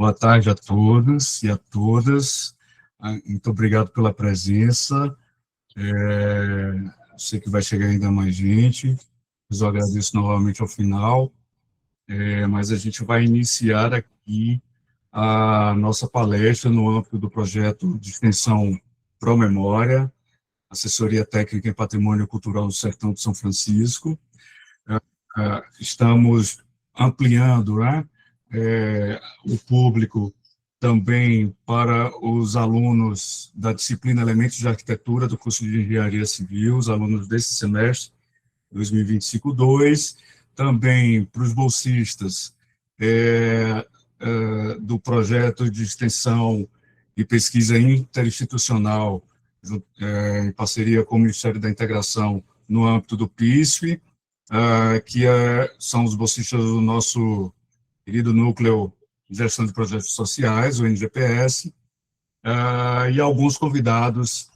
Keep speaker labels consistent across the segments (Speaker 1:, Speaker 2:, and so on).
Speaker 1: Boa tarde a todos e a todas. Muito obrigado pela presença. Sei que vai chegar ainda mais gente. Eu agradeço novamente ao final, mas a gente vai iniciar aqui a nossa palestra no âmbito do projeto de extensão Promemória, Assessoria Técnica em Patrimônio Cultural do Sertão de São Francisco. Estamos ampliando, né, o público também para os alunos da disciplina Elementos de Arquitetura do curso de Engenharia Civil, os alunos desse semestre, 2025-2, também para os bolsistas do projeto de extensão e pesquisa interinstitucional, em parceria com o Ministério da Integração, no âmbito do PISF, que são os bolsistas do nosso querido Núcleo de Gestão de Projetos Sociais, o NGPS, e alguns convidados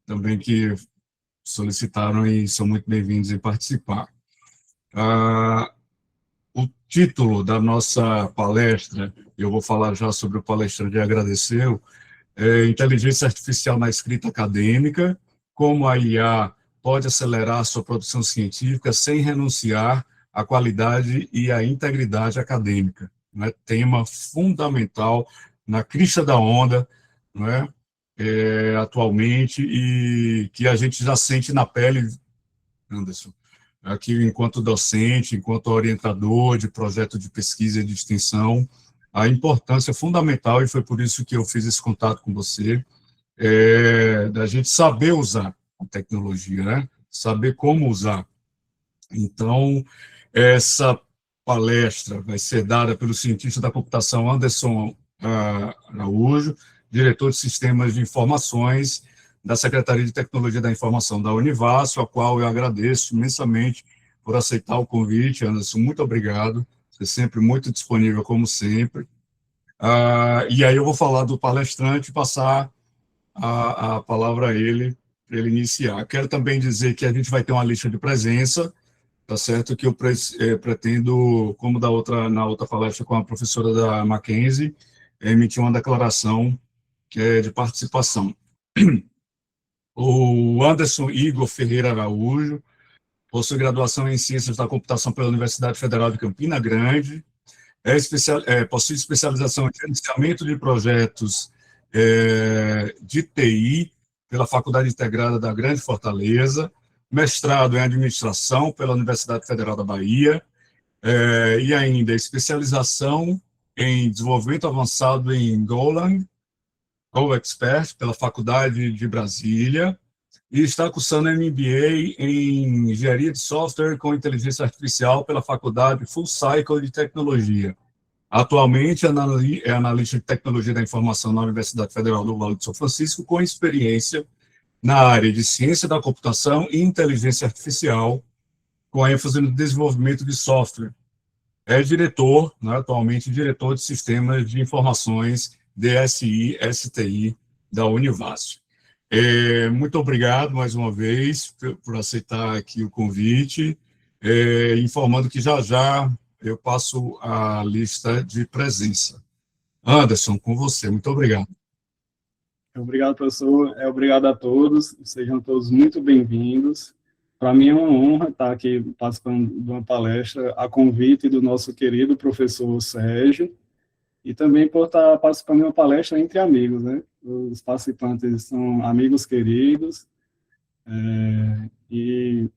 Speaker 1: também que solicitaram e são muito bem-vindos em participar. O título da nossa palestra, eu vou falar já sobre o palestrante e agradeceu, é Inteligência Artificial na Escrita Acadêmica, como a IA pode acelerar sua produção científica sem renunciar à qualidade e à integridade acadêmica. Né? Tema fundamental na crista da onda, não é? Atualmente, e que a gente já sente na pele, Anderson, aqui enquanto docente, enquanto orientador de projeto de pesquisa e de extensão, a importância fundamental, e foi por isso que eu fiz esse contato com você, da gente saber usar a tecnologia, né? Saber como usar. Então, essa palestra vai ser dada pelo cientista da computação Anderson Araújo, diretor de Sistemas de Informações da Secretaria de Tecnologia da Informação da Univasso, a qual eu agradeço imensamente por aceitar o convite. Anderson, muito obrigado, você é sempre muito disponível, como sempre. E aí eu vou falar do palestrante e passar a palavra a ele, para ele iniciar. Quero também dizer que a gente vai ter uma lista de presença, tá certo? Que eu pretendo, como na outra palestra com a professora da Mackenzie, emitir uma declaração de participação. O Anderson Igor Ferreira Araújo possui graduação em Ciências da Computação pela Universidade Federal de Campina Grande, possui especialização em gerenciamento de projetos de TI pela Faculdade Integrada da Grande Fortaleza, mestrado em administração pela Universidade Federal da Bahia, e ainda especialização em desenvolvimento avançado em Golang, Go Expert, pela Faculdade de Brasília, e está cursando MBA em Engenharia de Software com Inteligência Artificial pela Faculdade Full Cycle de Tecnologia. Atualmente é analista de Tecnologia da Informação na Universidade Federal do Vale do São Francisco, com experiência na área de Ciência da Computação e Inteligência Artificial, com ênfase no desenvolvimento de software. É diretor, né, atualmente diretor de Sistemas de Informações, DSI, STI, da Univasso. Muito obrigado, mais uma vez, por aceitar aqui o convite, informando que já eu passo a lista de presença. Anderson, com você, muito obrigado.
Speaker 2: Obrigado, professor. Obrigado a todos, sejam todos muito bem-vindos. Para mim é uma honra estar aqui participando de uma palestra a convite do nosso querido professor Sérgio, e também por estar participando de uma palestra entre amigos, né? Os participantes são amigos queridos, e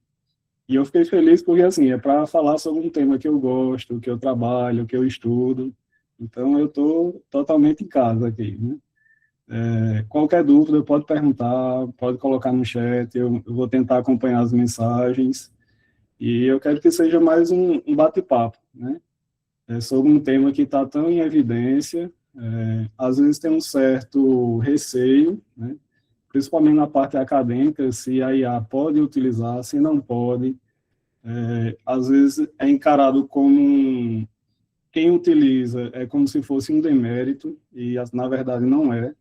Speaker 2: eu fiquei feliz porque, assim, é para falar sobre um tema que eu gosto, que eu trabalho, que eu estudo, então eu estou totalmente em casa aqui, né? Qualquer dúvida pode perguntar, pode colocar no chat, eu vou tentar acompanhar as mensagens, e eu quero que seja mais um bate-papo, né? Sobre um tema que está tão em evidência, às vezes tem um certo receio, né? Principalmente na parte acadêmica, se a IA pode utilizar, se não pode. Às vezes é encarado como quem utiliza é como se fosse um demérito, e na verdade não é.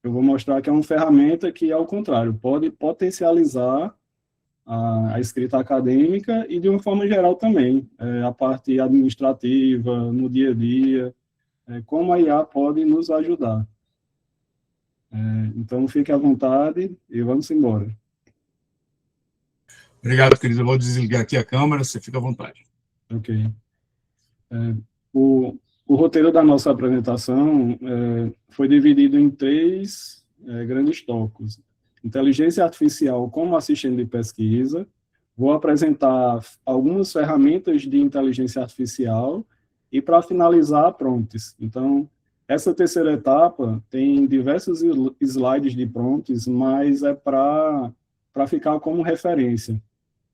Speaker 2: Eu vou mostrar que é uma ferramenta que, ao contrário, pode potencializar a escrita acadêmica e, de uma forma geral, também, a parte administrativa, no dia a dia, como a IA pode nos ajudar. Então, fique à vontade e vamos embora.
Speaker 1: Obrigado, querido. Eu vou desligar aqui a câmera, você fica à vontade.
Speaker 2: Ok. O roteiro da nossa apresentação foi dividido em 3 grandes tópicos. Inteligência artificial como assistente de pesquisa. Vou apresentar algumas ferramentas de inteligência artificial e, para finalizar, prompts. Então, essa terceira etapa tem diversos slides de prompts, mas é para ficar como referência.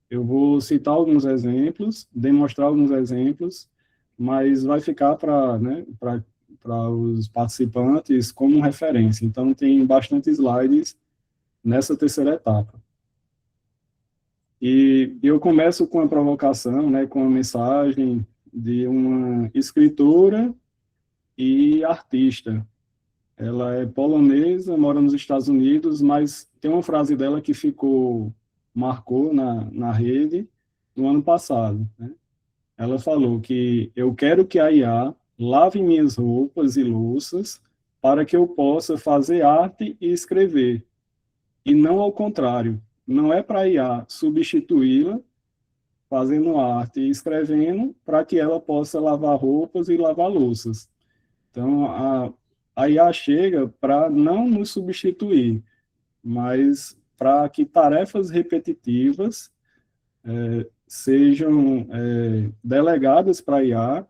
Speaker 2: Eu vou citar alguns exemplos, demonstrar alguns exemplos, mas vai ficar para os participantes como referência. Então, tem bastante slides nessa terceira etapa. E eu começo com a provocação, com a mensagem de uma escritora e artista. Ela é polonesa, mora nos Estados Unidos, mas tem uma frase dela que marcou na rede no ano passado. Ela falou que eu quero que a IA lave minhas roupas e louças para que eu possa fazer arte e escrever, e não ao contrário. Não é para a IA substituí-la, fazendo arte e escrevendo, para que ela possa lavar roupas e lavar louças. Então, a IA chega para não nos substituir, mas para que tarefas repetitivas sejam delegadas para a IA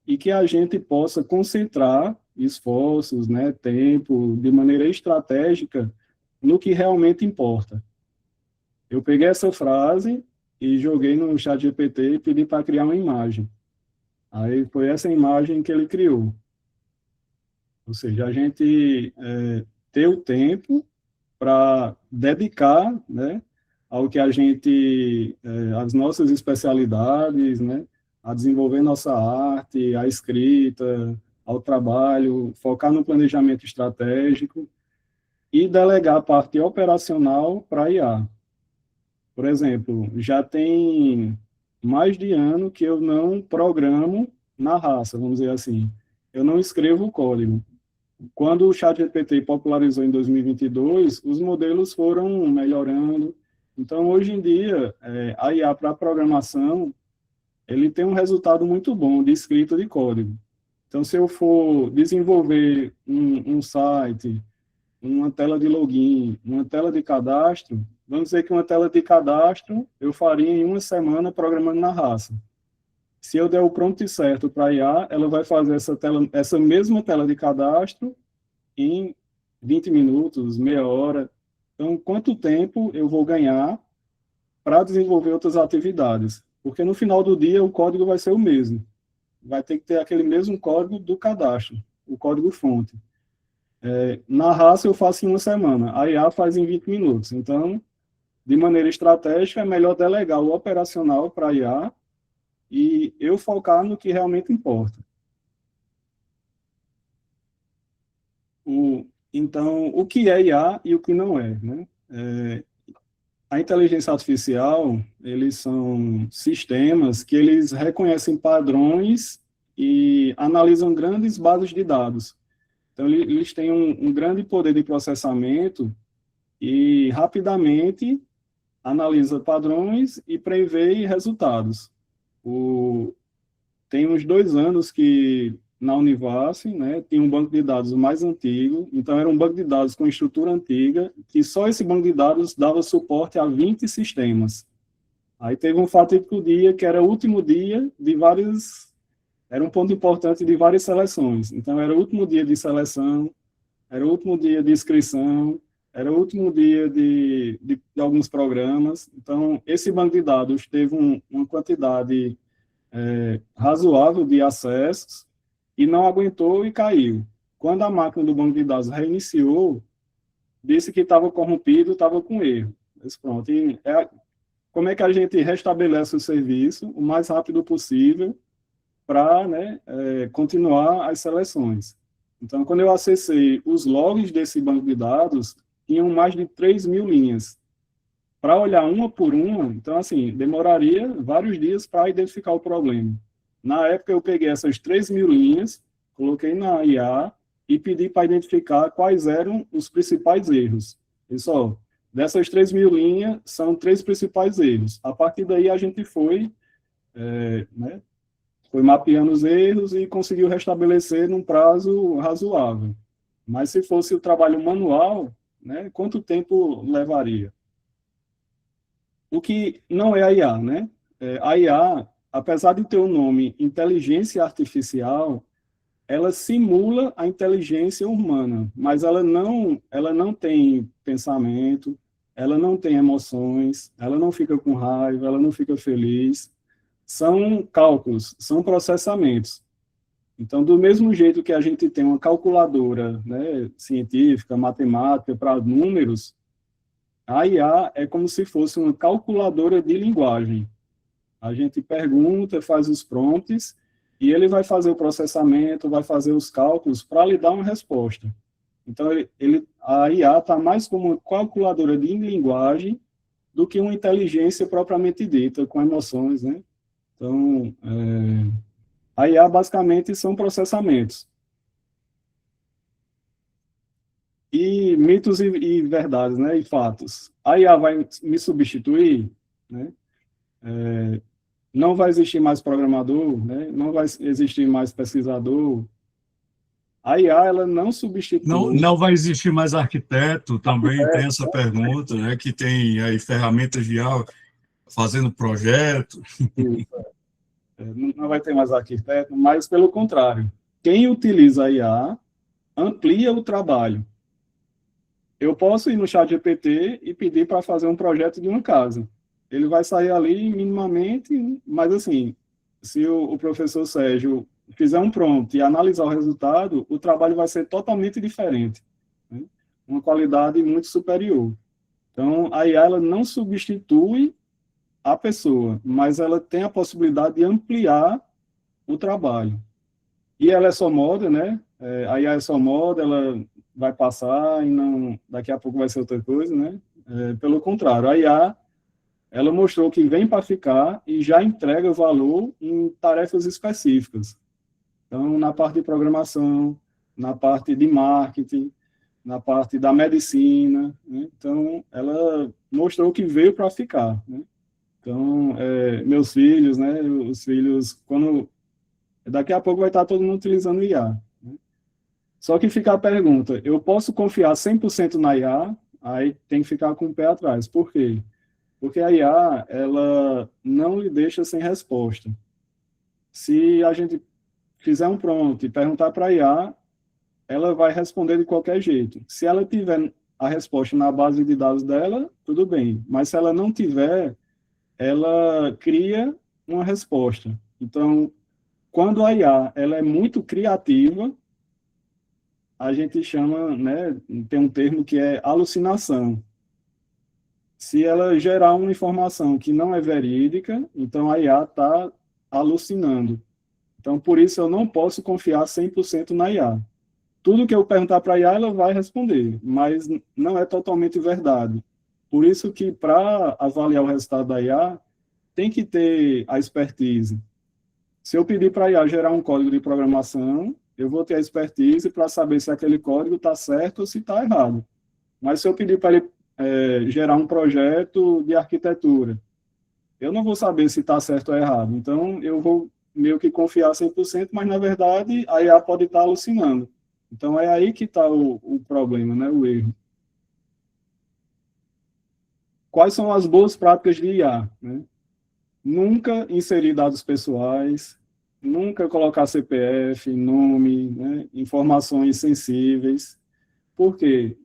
Speaker 2: e que a gente possa concentrar esforços, tempo, de maneira estratégica, no que realmente importa. Eu peguei essa frase e joguei no ChatGPT e pedi para criar uma imagem. Aí foi essa imagem que ele criou. Ou seja, a gente ter o tempo para dedicar, ao que a gente, as nossas especialidades, a desenvolver nossa arte, a escrita, ao trabalho, focar no planejamento estratégico e delegar a parte operacional para a IA. Por exemplo, já tem mais de ano que eu não programo na raça, vamos dizer assim. Eu não escrevo código. Quando o ChatGPT popularizou em 2022, os modelos foram melhorando. Então, hoje em dia, a IA para programação, ele tem um resultado muito bom de escrita de código. Então, se eu for desenvolver um site, uma tela de login, uma tela de cadastro, vamos dizer que uma tela de cadastro eu faria em uma semana programando na raça. Se eu der o prompt certo para a IA, ela vai fazer essa mesma tela de cadastro em 20 minutos, meia hora. Então, quanto tempo eu vou ganhar para desenvolver outras atividades? Porque no final do dia o código vai ser o mesmo. Vai ter que ter aquele mesmo código do cadastro, o código-fonte. Na raça eu faço em uma semana, a IA faz em 20 minutos. Então, de maneira estratégica, é melhor delegar o operacional para a IA e eu focar no que realmente importa. Então, o que é IA e o que não é, a inteligência artificial, eles são sistemas que eles reconhecem padrões e analisam grandes bases de dados. Então, eles têm um grande poder de processamento e rapidamente analisa padrões e prevê resultados. Tem uns 2 anos que na Univasf, tinha um banco de dados mais antigo, então era um banco de dados com estrutura antiga, que só esse banco de dados dava suporte a 20 sistemas. Aí teve um fatídico dia, que era o último dia de era um ponto importante de várias seleções. Então, era o último dia de seleção, era o último dia de inscrição, era o último dia de alguns programas. Então, esse banco de dados teve uma quantidade razoável de acessos e não aguentou e caiu. Quando a máquina do banco de dados reiniciou, disse que estava corrompido, estava com erro. Mas pronto. Como é que a gente restabelece o serviço o mais rápido possível para continuar as seleções? Então, quando eu acessei os logs desse banco de dados, tinham mais de 3.000 linhas. para olhar uma por uma, então, assim, demoraria vários dias para identificar o problema. Na época, eu peguei essas 3.000 linhas, coloquei na IA e pedi para identificar quais eram os principais erros. Pessoal, dessas 3.000 linhas, são 3 principais erros. A partir daí, a gente foi, né, foi mapeando os erros e conseguiu restabelecer num prazo razoável. Mas se fosse o trabalho manual, né, quanto tempo levaria? O que não é a IA, né? A IA, apesar de ter o nome inteligência artificial, ela simula a inteligência humana, mas ela não tem pensamento, ela não tem emoções, ela não fica com raiva, ela não fica feliz. São cálculos, são processamentos. Então, do mesmo jeito que a gente tem uma calculadora, né, científica, matemática, para números, a IA é como se fosse uma calculadora de linguagem. A gente pergunta, faz os prompts, e ele vai fazer o processamento, vai fazer os cálculos para lhe dar uma resposta. Então, a IA está mais como uma calculadora de linguagem do que uma inteligência propriamente dita, com emoções, né? Então, a IA basicamente são processamentos. E mitos e verdades, né? E fatos. A IA vai me substituir, né? Não vai existir mais programador, né? Não vai existir mais pesquisador. A IA, ela não substitui.
Speaker 1: Não vai existir mais arquiteto, também tem essa pergunta, né, que tem aí ferramentas de IA fazendo projeto.
Speaker 2: Não vai ter mais arquiteto, mas pelo contrário. Quem utiliza a IA amplia o trabalho. Eu posso ir no ChatGPT e pedir para fazer um projeto de uma casa. Ele vai sair ali minimamente, mas assim, se o professor Sérgio fizer um prompt e analisar o resultado, o trabalho vai ser totalmente diferente, né? Uma qualidade muito superior. Então, a IA ela não substitui a pessoa, mas ela tem a possibilidade de ampliar o trabalho. E ela é só moda, né? A IA é só moda, ela vai passar e não, daqui a pouco vai ser outra coisa, né? Pelo contrário, a IA ela mostrou que vem para ficar e já entrega valor em tarefas específicas. Então, na parte de programação, na parte de marketing, na parte da medicina, né? Então, ela mostrou que veio para ficar, né? Então, meus filhos, né? Os filhos, quando daqui a pouco vai estar todo mundo utilizando IA, né? Só que fica a pergunta, eu posso confiar 100% na IA? Aí tem que ficar com o pé atrás. Por quê? Porque a IA, ela não lhe deixa sem resposta. Se a gente fizer um prompt e perguntar para a IA, ela vai responder de qualquer jeito. Se ela tiver a resposta na base de dados dela, tudo bem. Mas se ela não tiver, ela cria uma resposta. Então, quando a IA ela é muito criativa, a gente chama, né, tem um termo que é alucinação. Se ela gerar uma informação que não é verídica, então a IA está alucinando. Então, por isso, eu não posso confiar 100% na IA. Tudo que eu perguntar para a IA, ela vai responder, mas não é totalmente verdade. Por isso que, para avaliar o resultado da IA, tem que ter a expertise. Se eu pedir para a IA gerar um código de programação, eu vou ter a expertise para saber se aquele código está certo ou se está errado. Mas se eu pedir para ele gerar um projeto de arquitetura, eu não vou saber se está certo ou errado. Então, eu vou meio que confiar 100%, mas, na verdade, a IA pode estar alucinando. Então, é aí que está o problema, né? O erro. Quais são as boas práticas de IA, né? Nunca inserir dados pessoais, nunca colocar CPF, nome, né? Informações sensíveis. Por quê?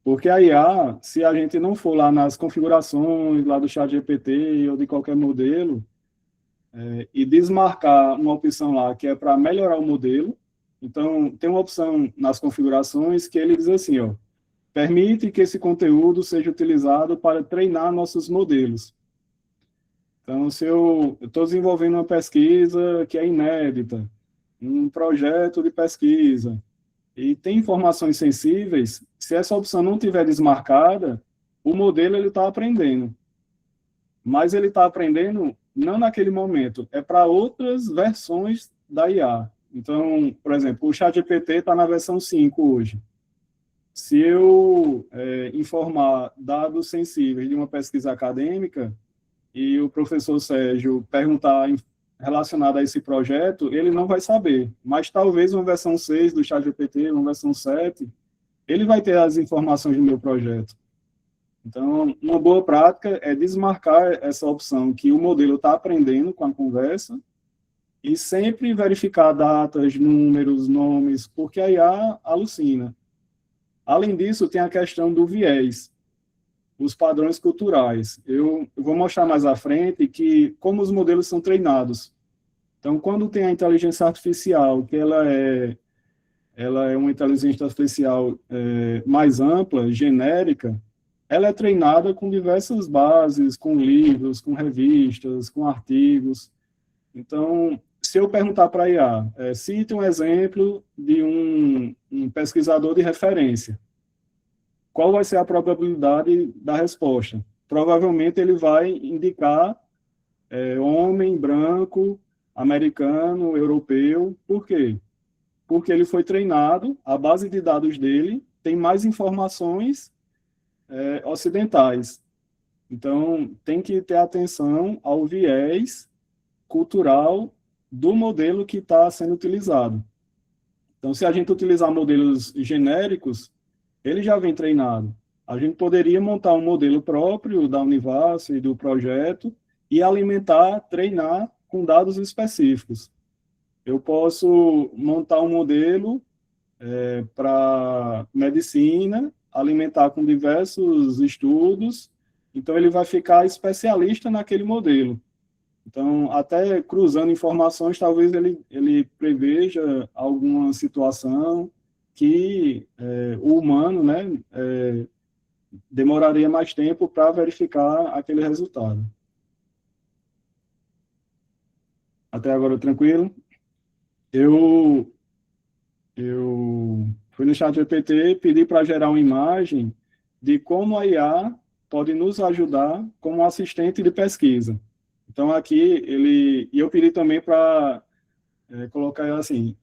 Speaker 2: Porque a IA, se a gente não for lá nas configurações, lá do ChatGPT ou de qualquer modelo, e desmarcar uma opção lá que é para melhorar o modelo, então tem uma opção nas configurações que ele diz assim, ó, permite que esse conteúdo seja utilizado para treinar nossos modelos. Então, se eu estou desenvolvendo uma pesquisa que é inédita, um projeto de pesquisa, e tem informações sensíveis, se essa opção não tiver desmarcada, o modelo ele está aprendendo, mas ele está aprendendo não naquele momento, é para outras versões da IA. Então, por exemplo, o ChatGPT está na versão 5 hoje. Se eu informar dados sensíveis de uma pesquisa acadêmica e o professor Sérgio perguntar relacionado a esse projeto, ele não vai saber, mas talvez uma versão 6 do ChatGPT, uma versão 7, ele vai ter as informações do meu projeto. Então, uma boa prática é desmarcar essa opção que o modelo está aprendendo com a conversa e sempre verificar datas, números, nomes, porque a IA alucina. Além disso, tem a questão do viés, os padrões culturais. Eu vou mostrar mais à frente que como os modelos são treinados. Então, quando tem a inteligência artificial, que ela é uma inteligência artificial mais ampla, genérica, ela é treinada com diversas bases, com livros, com revistas, com artigos. Então, se eu perguntar para a IA, cite um exemplo de um pesquisador de referência, qual vai ser a probabilidade da resposta? Provavelmente ele vai indicar homem, branco, americano, europeu. Por quê? Porque ele foi treinado, a base de dados dele tem mais informações ocidentais. Então, tem que ter atenção ao viés cultural do modelo que está sendo utilizado. Então, se a gente utilizar modelos genéricos, ele já vem treinado. A gente poderia montar um modelo próprio da Univarsal e do projeto e alimentar, treinar com dados específicos. Eu posso montar um modelo para medicina, alimentar com diversos estudos, então ele vai ficar especialista naquele modelo. Então, até cruzando informações, talvez ele preveja alguma situação que o humano, né, demoraria mais tempo para verificar aquele resultado. Até agora, tranquilo? Eu fui no ChatGPT, pedi para gerar uma imagem de como a IA pode nos ajudar como assistente de pesquisa. Então, aqui, e eu pedi também para colocar assim,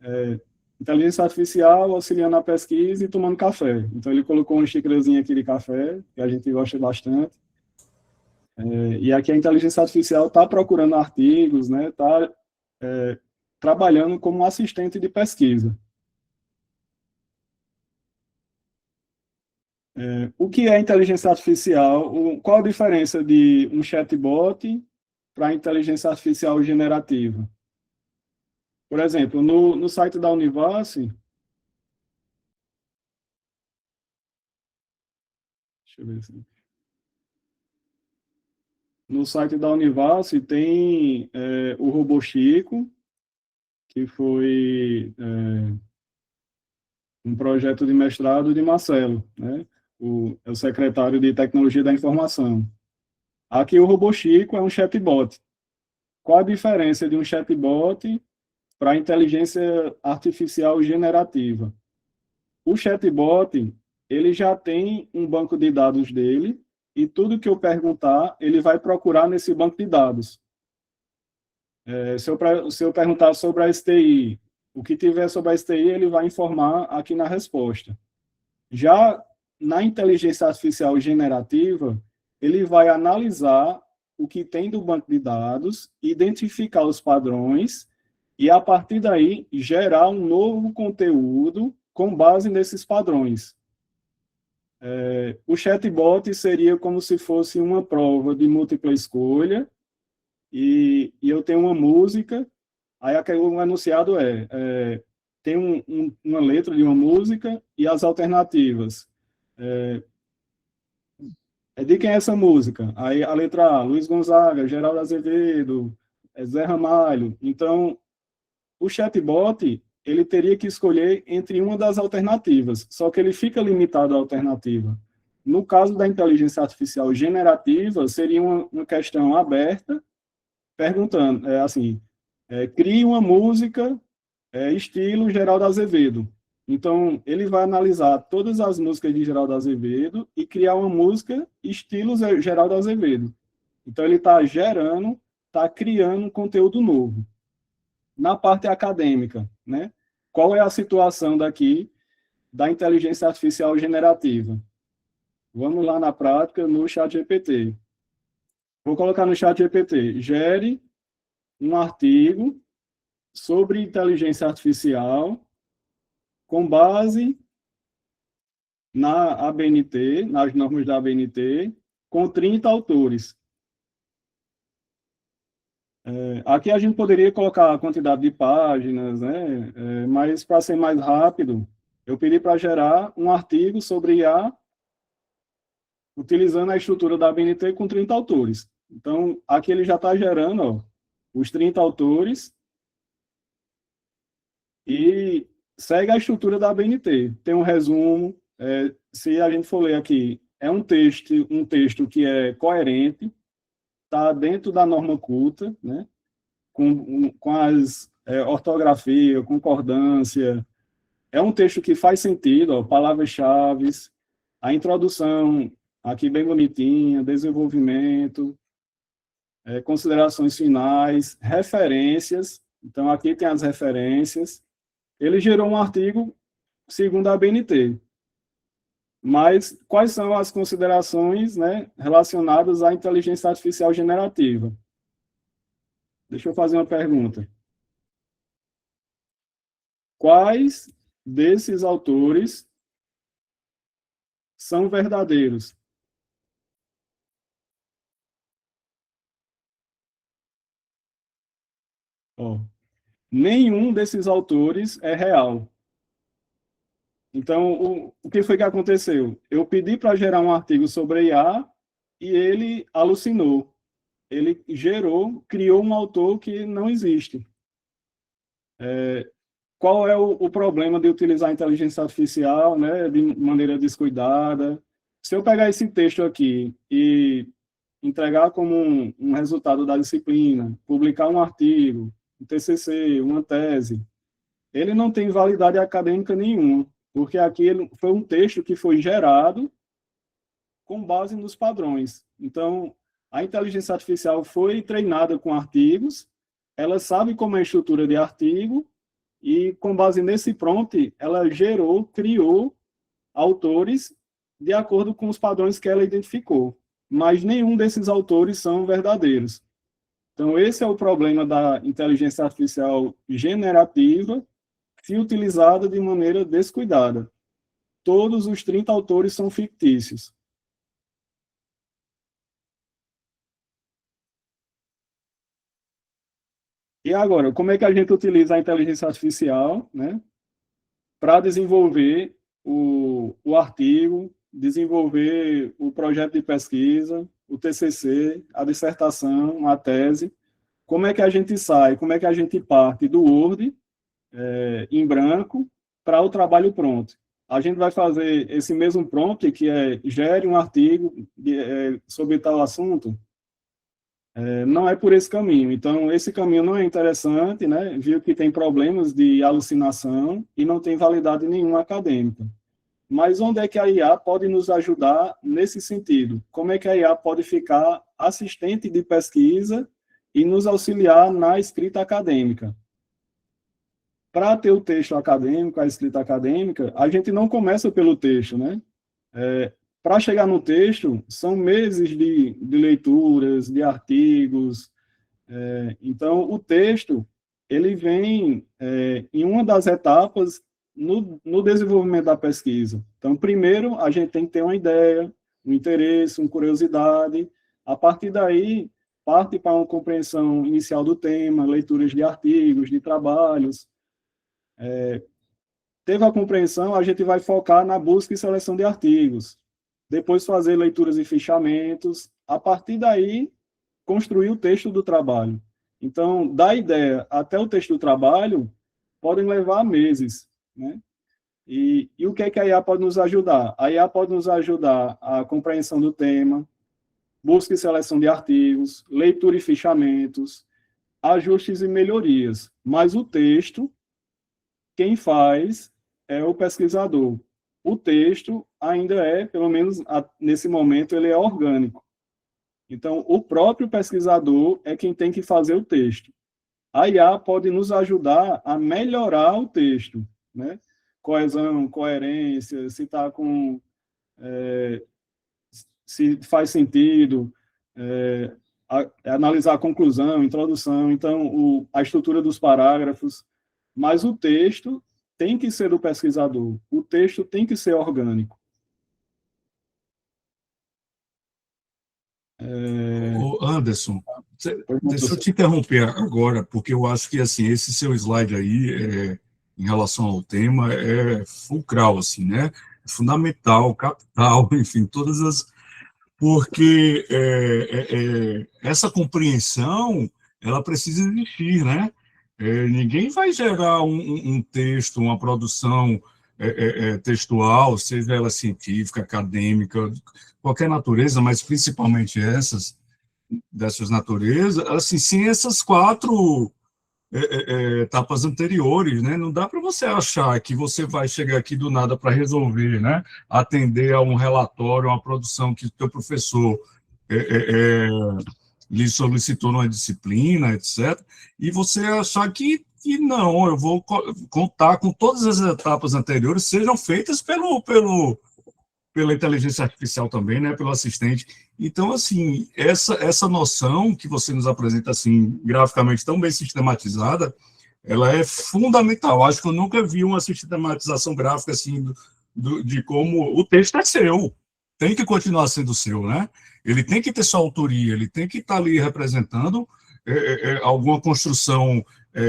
Speaker 2: inteligência artificial auxiliando a pesquisa e tomando café. Então, ele colocou uma xícarazinha aqui de café, que a gente gosta bastante. E aqui a inteligência artificial está procurando artigos, né? Está trabalhando como assistente de pesquisa. O que é inteligência artificial? Qual a diferença de um chatbot para a inteligência artificial generativa? Por exemplo, no site da Univarsal, deixa eu ver assim. No site da Univarsal tem o robô Chico, que foi um projeto de mestrado de Marcelo, né? É o secretário de Tecnologia da Informação. Aqui o robô Chico é um chatbot. Qual a diferença de um chatbot para a inteligência artificial generativa? O chatbot, ele já tem um banco de dados dele, e tudo que eu perguntar, ele vai procurar nesse banco de dados. Se eu perguntar sobre a STI, o que tiver sobre a STI, ele vai informar aqui na resposta. Já na inteligência artificial generativa, ele vai analisar o que tem do banco de dados, identificar os padrões, e, a partir daí, gerar um novo conteúdo com base nesses padrões. O chatbot seria como se fosse uma prova de múltipla escolha, e eu tenho uma música, aí o enunciado tem uma letra de uma música e as alternativas. De quem é essa música? Aí a letra A, Luiz Gonzaga, Geraldo Azevedo, Zé Ramalho. Então, o chatbot, ele teria que escolher entre uma das alternativas, só que ele fica limitado à alternativa. No caso da inteligência artificial generativa, seria uma questão aberta, perguntando, crie uma música estilo Geraldo Azevedo. Então, ele vai analisar todas as músicas de Geraldo Azevedo e criar uma música estilo Geraldo Azevedo. Então, ele está gerando, está criando um conteúdo novo. Na parte acadêmica, né? Qual é a situação daqui da inteligência artificial generativa? Vamos lá na prática, no ChatGPT. Vou colocar no ChatGPT, gere um artigo sobre inteligência artificial com base na ABNT, nas normas da ABNT, com 30 autores. Aqui a gente poderia colocar a quantidade de páginas, né? Mas para ser mais rápido, eu pedi para gerar um artigo sobre IA utilizando a estrutura da ABNT com 30 autores. Então, aqui ele já está gerando, ó, os 30 autores e segue a estrutura da ABNT. Tem um resumo, se a gente for ler aqui, é um texto que é coerente, está dentro da norma culta, né? Com as ortografia, concordância. É um texto que faz sentido, palavras-chave, a introdução aqui bem bonitinha, desenvolvimento, considerações finais, referências. Então, aqui tem as referências. Ele gerou um artigo segundo a ABNT. Mas quais são as considerações, né, relacionadas à inteligência artificial generativa? Deixa eu fazer uma pergunta. Quais desses autores são verdadeiros? Ó, nenhum desses autores é real. Então, o que foi que aconteceu? Eu pedi para gerar um artigo sobre IA e ele alucinou. Ele criou um autor que não existe. Qual é o problema de utilizar a inteligência artificial, né, de maneira descuidada? Se eu pegar esse texto aqui e entregar como um resultado da disciplina, publicar um artigo, um TCC, uma tese, ele não tem validade acadêmica nenhuma, porque aqui foi um texto que foi gerado com base nos padrões. Então, a inteligência artificial foi treinada com artigos, ela sabe como é a estrutura de artigo, e com base nesse prompt, ela criou autores de acordo com os padrões que ela identificou. Mas nenhum desses autores são verdadeiros. Então, esse é o problema da inteligência artificial generativa, se utilizada de maneira descuidada. Todos os 30 autores são fictícios. E agora, como é que a gente utiliza a inteligência artificial, né, para desenvolver o artigo, desenvolver o projeto de pesquisa, o TCC, a dissertação, a tese? Como é que a gente sai, como é que a gente parte do Word, em branco, para o trabalho pronto? A gente vai fazer esse mesmo prompt, que é gere um artigo sobre tal assunto? Não é por esse caminho. Então, esse caminho não é interessante, né? Viu que tem problemas de alucinação e não tem validade nenhuma acadêmica. Mas onde é que a IA pode nos ajudar nesse sentido? Como é que a IA pode ficar assistente de pesquisa e nos auxiliar na escrita acadêmica? Para ter o texto acadêmico, a escrita acadêmica, a gente não começa pelo texto, né? Para chegar no texto, são meses de leituras, de artigos. Então, o texto, ele vem em uma das etapas no desenvolvimento da pesquisa. Então, primeiro, a gente tem que ter uma ideia, um interesse, uma curiosidade. A partir daí, parte para uma compreensão inicial do tema, leituras de artigos, de trabalhos. Teve a compreensão, a gente vai focar na busca e seleção de artigos. Depois fazer leituras e fichamentos. A partir daí, construir o texto do trabalho. Então, da ideia até o texto do trabalho, podem levar meses, né? E o que é que a IA pode nos ajudar? A IA pode nos ajudar a compreensão do tema, busca e seleção de artigos, leitura e fichamentos, ajustes e melhorias. Mas o texto, quem faz é o pesquisador. O texto ainda é, pelo menos nesse momento, ele é orgânico. Então, o próprio pesquisador é quem tem que fazer o texto. A IA pode nos ajudar a melhorar o texto, né? Coesão, coerência, se está com... se faz sentido, analisar a conclusão, introdução, então, a estrutura dos parágrafos, mas o texto tem que ser do pesquisador, o texto tem que ser orgânico.
Speaker 1: Ô, Anderson, deixa eu te interromper agora, porque eu acho que assim, esse seu slide aí, em relação ao tema, é fulcral, assim, né? É fundamental, capital, enfim, todas as... Porque essa compreensão, ela precisa existir, né? Ninguém vai gerar um texto, uma produção textual, seja ela científica, acadêmica, qualquer natureza, mas principalmente dessas naturezas, assim, sem essas quatro etapas anteriores, né? Não dá para você achar que você vai chegar aqui do nada para resolver, né? Atender a um relatório, uma produção que o teu professor lhe solicitou numa disciplina, etc., e você achar que não, eu vou contar com todas as etapas anteriores sejam feitas pela inteligência artificial também, né, pelo assistente. Então, assim, essa noção que você nos apresenta, assim, graficamente tão bem sistematizada, ela é fundamental. Acho que eu nunca vi uma sistematização gráfica, assim, de como o texto é seu, tem que continuar sendo seu, né? Ele tem que ter sua autoria, ele tem que estar ali representando alguma construção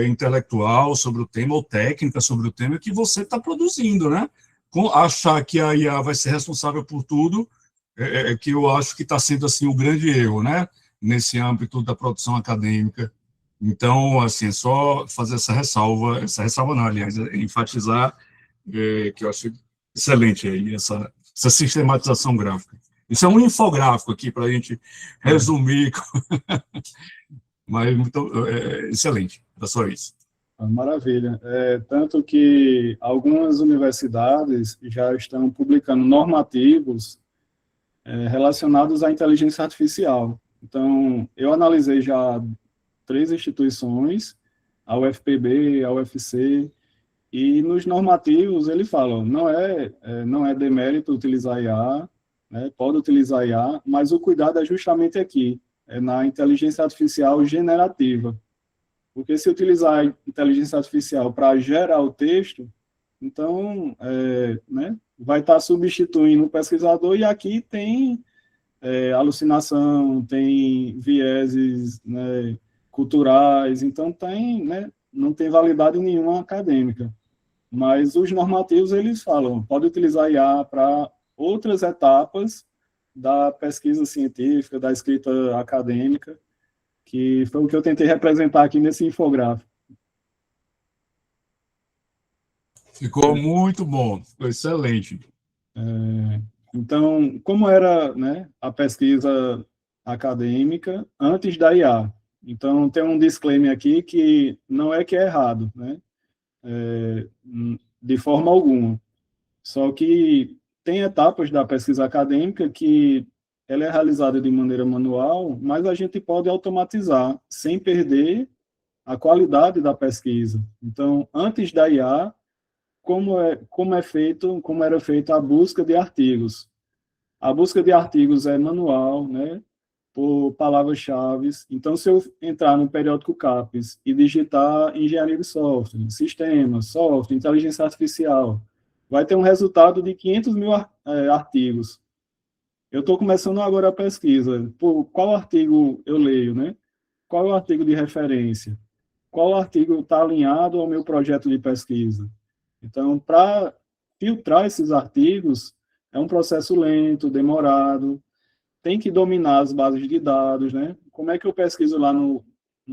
Speaker 1: intelectual sobre o tema, ou técnica sobre o tema que você está produzindo, né? Achar que a IA vai ser responsável por tudo, que eu acho que está sendo assim o grande erro, né? Nesse âmbito da produção acadêmica. Então, assim, é só fazer essa ressalva não, aliás, enfatizar que eu acho excelente aí essa sistematização gráfica. Isso é um infográfico aqui para a gente resumir, mas excelente, era só isso.
Speaker 2: Maravilha. Tanto que algumas universidades já estão publicando normativos relacionados à inteligência artificial. Então, eu analisei já 3 instituições, a UFPB, a UFC, e nos normativos ele fala, não é demérito utilizar IA, né, pode utilizar IA, mas o cuidado é justamente aqui, na inteligência artificial generativa. Porque se utilizar a inteligência artificial para gerar o texto, então, né, vai estar substituindo o pesquisador, e aqui tem alucinação, tem vieses, né, culturais, então tem, né, não tem validade nenhuma acadêmica. Mas os normativos, eles falam, pode utilizar IA para outras etapas da pesquisa científica, da escrita acadêmica, que foi o que eu tentei representar aqui nesse infográfico.
Speaker 1: Ficou muito bom, ficou excelente.
Speaker 2: Então, como era, né, a pesquisa acadêmica antes da IA? Então, tem um disclaimer aqui que não é que é errado, né? De forma alguma. Só que tem etapas da pesquisa acadêmica que ela é realizada de maneira manual, mas a gente pode automatizar, sem perder a qualidade da pesquisa. Então, antes da IA, como era feita a busca de artigos? A busca de artigos é manual, né, por palavras-chave. Então, se eu entrar no periódico CAPES e digitar engenharia de software, sistemas, software, inteligência artificial, vai ter um resultado de 500 mil artigos. Eu estou começando agora a pesquisa. Por qual artigo eu leio, né? Qual é o artigo de referência? Qual artigo está alinhado ao meu projeto de pesquisa? Então, para filtrar esses artigos, é um processo lento, demorado, tem que dominar as bases de dados, né? Como é que eu pesquiso lá no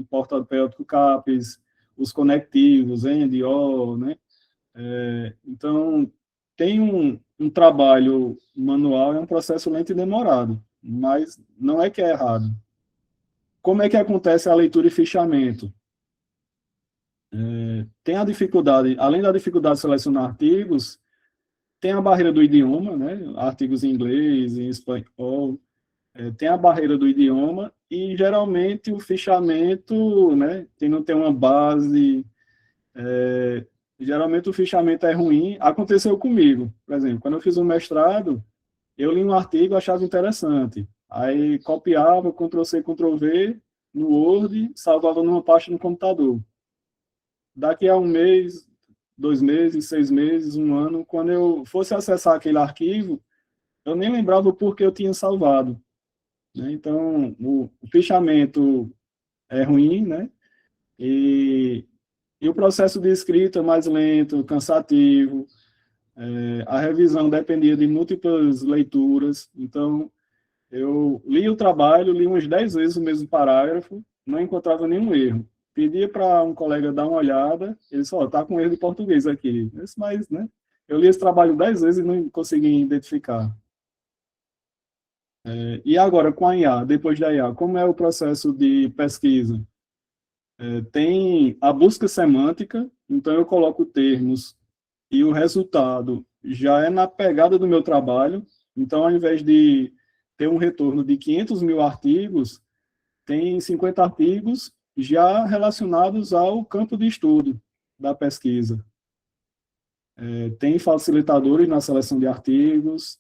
Speaker 2: portal do periódico CAPES, os conectivos, END, OR, né? Então, tem um trabalho manual, é um processo lento e demorado, mas não é que é errado. Como é que acontece a leitura e fichamento? Tem a dificuldade, além da dificuldade de selecionar artigos, tem a barreira do idioma, né? Artigos em inglês, em espanhol, tem a barreira do idioma e, geralmente, o fichamento, né? Não tem uma base, geralmente o fichamento é ruim. Aconteceu comigo, por exemplo, quando eu fiz um mestrado, eu li um artigo, achava interessante, aí copiava, Ctrl+C, Ctrl+V, no Word, salvava numa pasta no computador. Daqui a um mês, 2 meses, 6 meses, um ano, quando eu fosse acessar aquele arquivo, eu nem lembrava o porquê eu tinha salvado, né? Então, o fichamento é ruim, né? E o processo de escrita é mais lento, cansativo, a revisão dependia de múltiplas leituras, então, eu li o trabalho, li umas 10 vezes o mesmo parágrafo, não encontrava nenhum erro. Pedia para um colega dar uma olhada, ele disse, ó, tá com erro de português aqui. Mas, né, eu li esse trabalho 10 vezes e não consegui identificar. E agora, com a IA, depois da IA, como é o processo de pesquisa? Tem a busca semântica, então eu coloco termos e o resultado já é na pegada do meu trabalho, então ao invés de ter um retorno de 500 mil artigos, tem 50 artigos já relacionados ao campo de estudo da pesquisa. Tem facilitadores na seleção de artigos,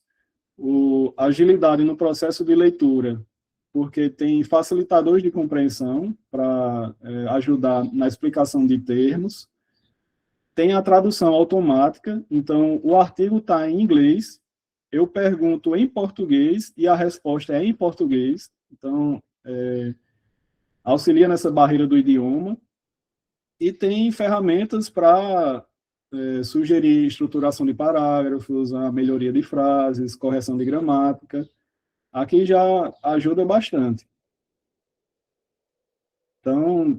Speaker 2: agilidade no processo de leitura, porque tem facilitadores de compreensão para ajudar na explicação de termos, tem a tradução automática, então o artigo está em inglês, eu pergunto em português e a resposta é em português, então auxilia nessa barreira do idioma, e tem ferramentas para sugerir estruturação de parágrafos, a melhoria de frases, correção de gramática. Aqui já ajuda bastante. Então,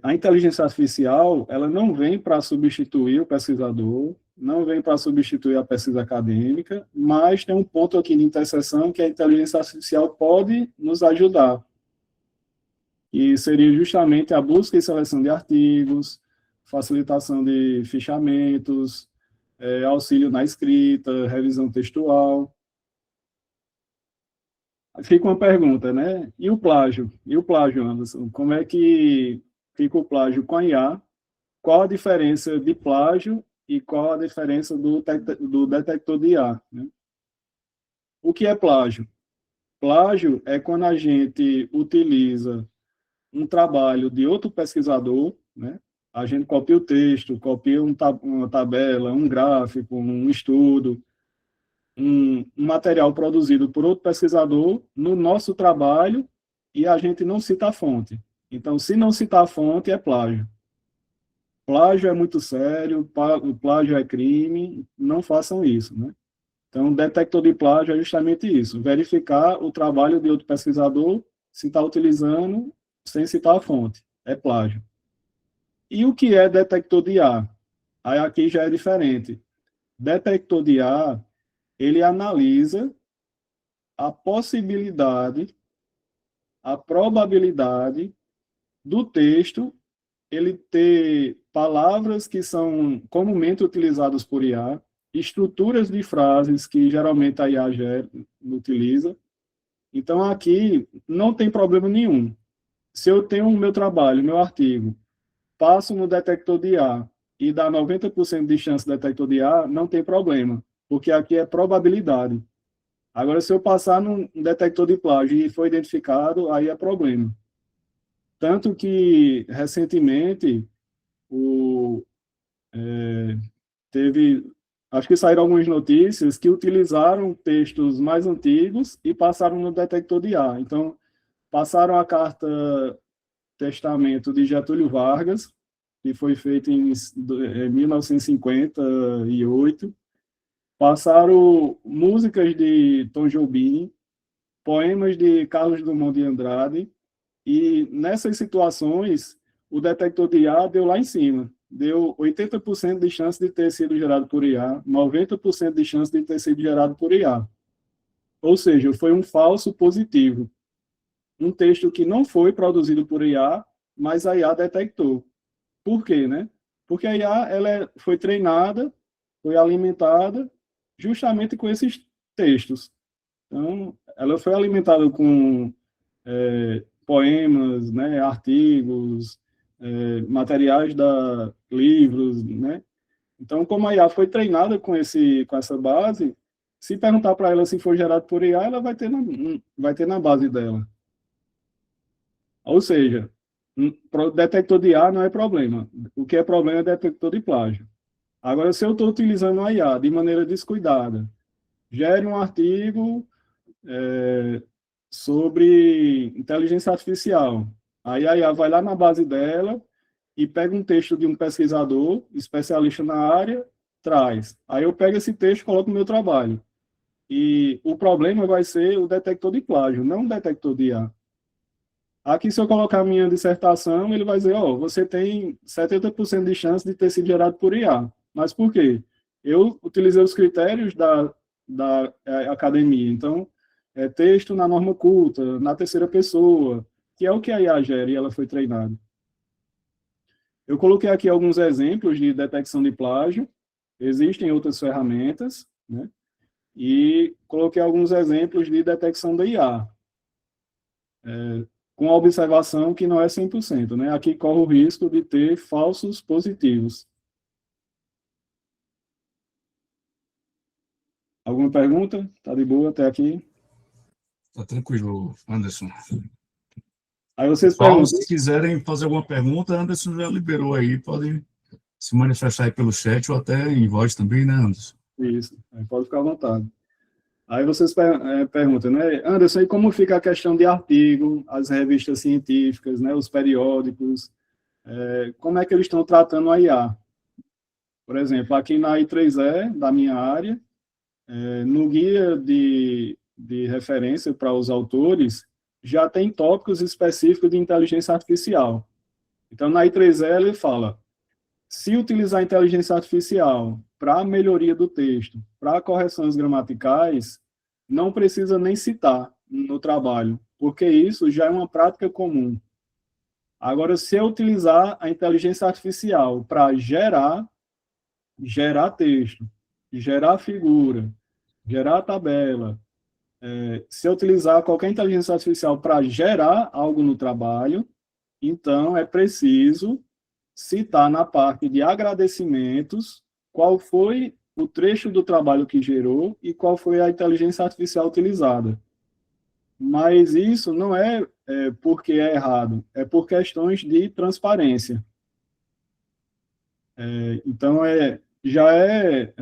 Speaker 2: a inteligência artificial, ela não vem para substituir o pesquisador, não vem para substituir a pesquisa acadêmica, mas tem um ponto aqui de interseção que a inteligência artificial pode nos ajudar, e seria justamente a busca e seleção de artigos, facilitação de fichamentos, auxílio na escrita, revisão textual. Fica uma pergunta, né? E o plágio? E o plágio, Anderson? Como é que fica o plágio com a IA? Qual a diferença de plágio e qual a diferença do detector de IA, né? O que é plágio? Plágio é quando a gente utiliza um trabalho de outro pesquisador, né? A gente copia o texto, copia uma tabela, um gráfico, um estudo, um material produzido por outro pesquisador no nosso trabalho e a gente não cita a fonte. Então, se não citar a fonte, é plágio. Plágio é muito sério, o plágio é crime, não façam isso, né? Então, o detector de plágio é justamente isso, verificar o trabalho de outro pesquisador, se está utilizando sem citar a fonte, é plágio. E o que é detector de IA? Aí aqui já é diferente. Detector de IA, ele analisa a possibilidade, a probabilidade do texto ele ter palavras que são comumente utilizadas por IA, estruturas de frases que geralmente a IA já utiliza. Então, aqui não tem problema nenhum. Se eu tenho o meu trabalho, meu artigo, passo no detector de IA e dá 90% de chance de detector de IA, não tem problema, porque aqui é probabilidade. Agora, se eu passar num detector de plágio e foi identificado, aí é problema. Tanto que, recentemente, teve, acho que saíram algumas notícias que utilizaram textos mais antigos e passaram no detector de IA. Então, passaram a carta testamento de Getúlio Vargas, que foi feita em 1958, passaram músicas de Tom Jobim, poemas de Carlos Drummond de Andrade, e nessas situações, o detector de IA deu lá em cima, deu 80% de chance de ter sido gerado por IA, 90% de chance de ter sido gerado por IA. Ou seja, foi um falso positivo. Um texto que não foi produzido por IA, mas a IA detectou. Por quê, né? Porque a IA foi treinada, foi alimentada justamente com esses textos. Então, ela foi alimentada com poemas, né, artigos, materiais livros, né? Então, como a IA foi treinada com essa base, se perguntar para ela se for gerado por IA, ela vai ter na base dela. Ou seja, detector de IA não é problema. O que é problema é detector de plágio. Agora, se eu estou utilizando a IA de maneira descuidada, gere um artigo sobre inteligência artificial. Aí a IA vai lá na base dela e pega um texto de um pesquisador, especialista na área, traz. Aí eu pego esse texto e coloco no meu trabalho. E o problema vai ser o detector de plágio, não o detector de IA. Aqui, se eu colocar a minha dissertação, ele vai dizer, você tem 70% de chance de ter sido gerado por IA. Mas por quê? Eu utilizei os critérios da academia. Então, texto na norma culta, na terceira pessoa, que é o que a IA gera e ela foi treinada. Eu coloquei aqui alguns exemplos de detecção de plágio. Existem outras ferramentas, né? E coloquei alguns exemplos de detecção da IA. Com a observação que não é 100%, né? Aqui corre o risco de ter falsos positivos. Alguma pergunta? Tá de boa até aqui?
Speaker 1: Tá tranquilo, Anderson.
Speaker 2: Aí vocês
Speaker 1: Pessoal,
Speaker 2: perguntam.
Speaker 1: se quiserem fazer alguma pergunta, Anderson já liberou aí, pode se manifestar aí pelo chat ou até em voz também, né, Anderson?
Speaker 2: Isso, pode ficar à vontade. Aí vocês perguntam, né, Anderson, e como fica a questão de artigo, as revistas científicas, né, os periódicos, como é que eles estão tratando a IA? Por exemplo, aqui na I3E, da minha área, no guia de referência para os autores, já tem tópicos específicos de inteligência artificial. Então, na I3E, ele fala, se utilizar a inteligência artificial para a melhoria do texto, para correções gramaticais, não precisa nem citar no trabalho, porque isso já é uma prática comum. Agora, se eu utilizar a inteligência artificial para gerar texto, gerar figura, gerar tabela, se eu utilizar qualquer inteligência artificial para gerar algo no trabalho, então é preciso citar na parte de agradecimentos qual foi o trecho do trabalho que gerou e qual foi a inteligência artificial utilizada. Mas isso não é porque é errado, é por questões de transparência. Então, já é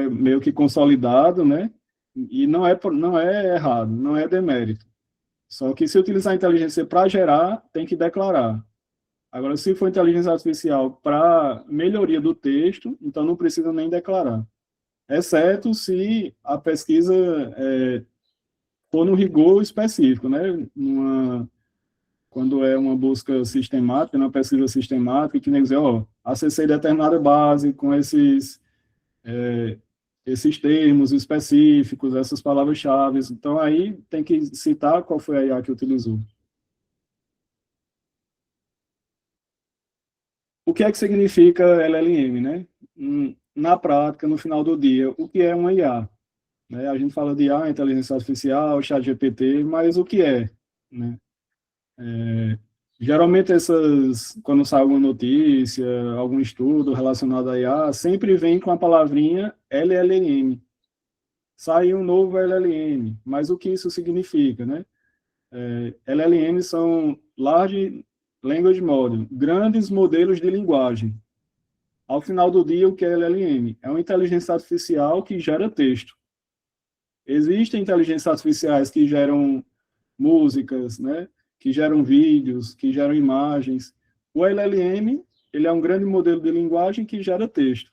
Speaker 2: meio que consolidado, né? E não é errado, não é demérito. Só que se utilizar a inteligência para gerar, tem que declarar. Agora, se for inteligência artificial para melhoria do texto, então não precisa nem declarar. Exceto se a pesquisa for no rigor específico, né? Quando é uma busca sistemática, uma pesquisa sistemática, que nem dizer, acessei determinada base com esses termos específicos, essas palavras-chave. Então, aí tem que citar qual foi a IA que utilizou. O que é que significa LLM, né? Na prática, no final do dia, o que é uma IA? Né? A gente fala de IA, inteligência artificial, chat GPT, mas o que é? Né? Geralmente, quando sai alguma notícia, algum estudo relacionado a IA, sempre vem com a palavrinha LLM. Sai um novo LLM, mas o que isso significa, né? LLM são Large Language Model, grandes modelos de linguagem. Ao final do dia, o que é LLM? É uma inteligência artificial que gera texto. Existem inteligências artificiais que geram músicas, né? Que geram vídeos, que geram imagens. O LLM, ele é um grande modelo de linguagem que gera texto.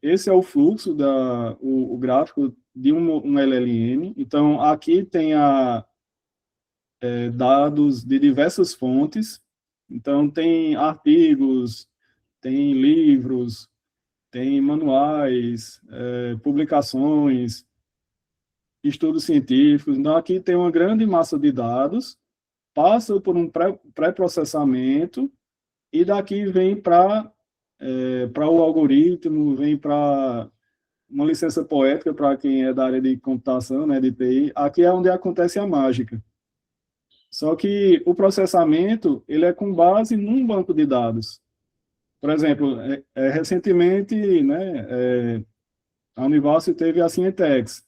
Speaker 2: Esse é o fluxo, o gráfico de um LLM. Então, aqui tem dados de diversas fontes. Então, tem artigos, tem livros, tem manuais, publicações, estudos científicos. Então, aqui tem uma grande massa de dados passa por um pré-processamento e daqui vem para o algoritmo, vem para uma licença poética para quem é da área de computação, né, de TI. Aqui é onde acontece a mágica. Só que o processamento, ele é com base num banco de dados. Por exemplo, recentemente, né, a Univarsal teve a Cientex.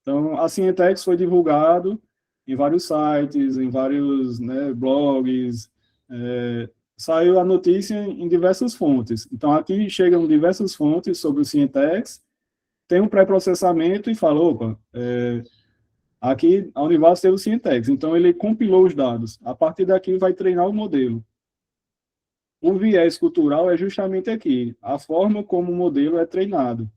Speaker 2: Então, a Cientex foi divulgado em vários sites, em vários, né, blogs, saiu a notícia em diversas fontes. Então, aqui chegam diversas fontes sobre o Cientex, tem um pré-processamento e fala, opa, aqui a Univarsal teve o Cientex, então ele compilou os dados. A partir daqui vai treinar o modelo. O viés cultural é justamente aqui, a forma como o modelo é treinado.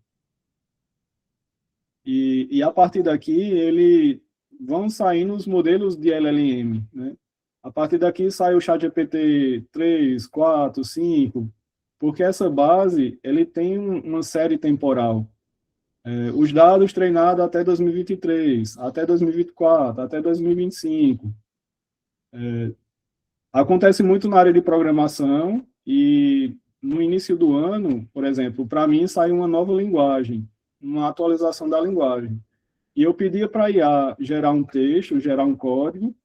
Speaker 2: E a partir daqui, vão saindo os modelos de LLM, né? A partir daqui sai o ChatGPT 3, 4, 5, porque essa base, ele tem uma série temporal. Os dados treinados até 2023, até 2024, até 2025. Acontece muito na área de programação e no início do ano, por exemplo, para mim saiu uma nova linguagem, uma atualização da linguagem. E eu pedia para a IA gerar um texto, gerar um código,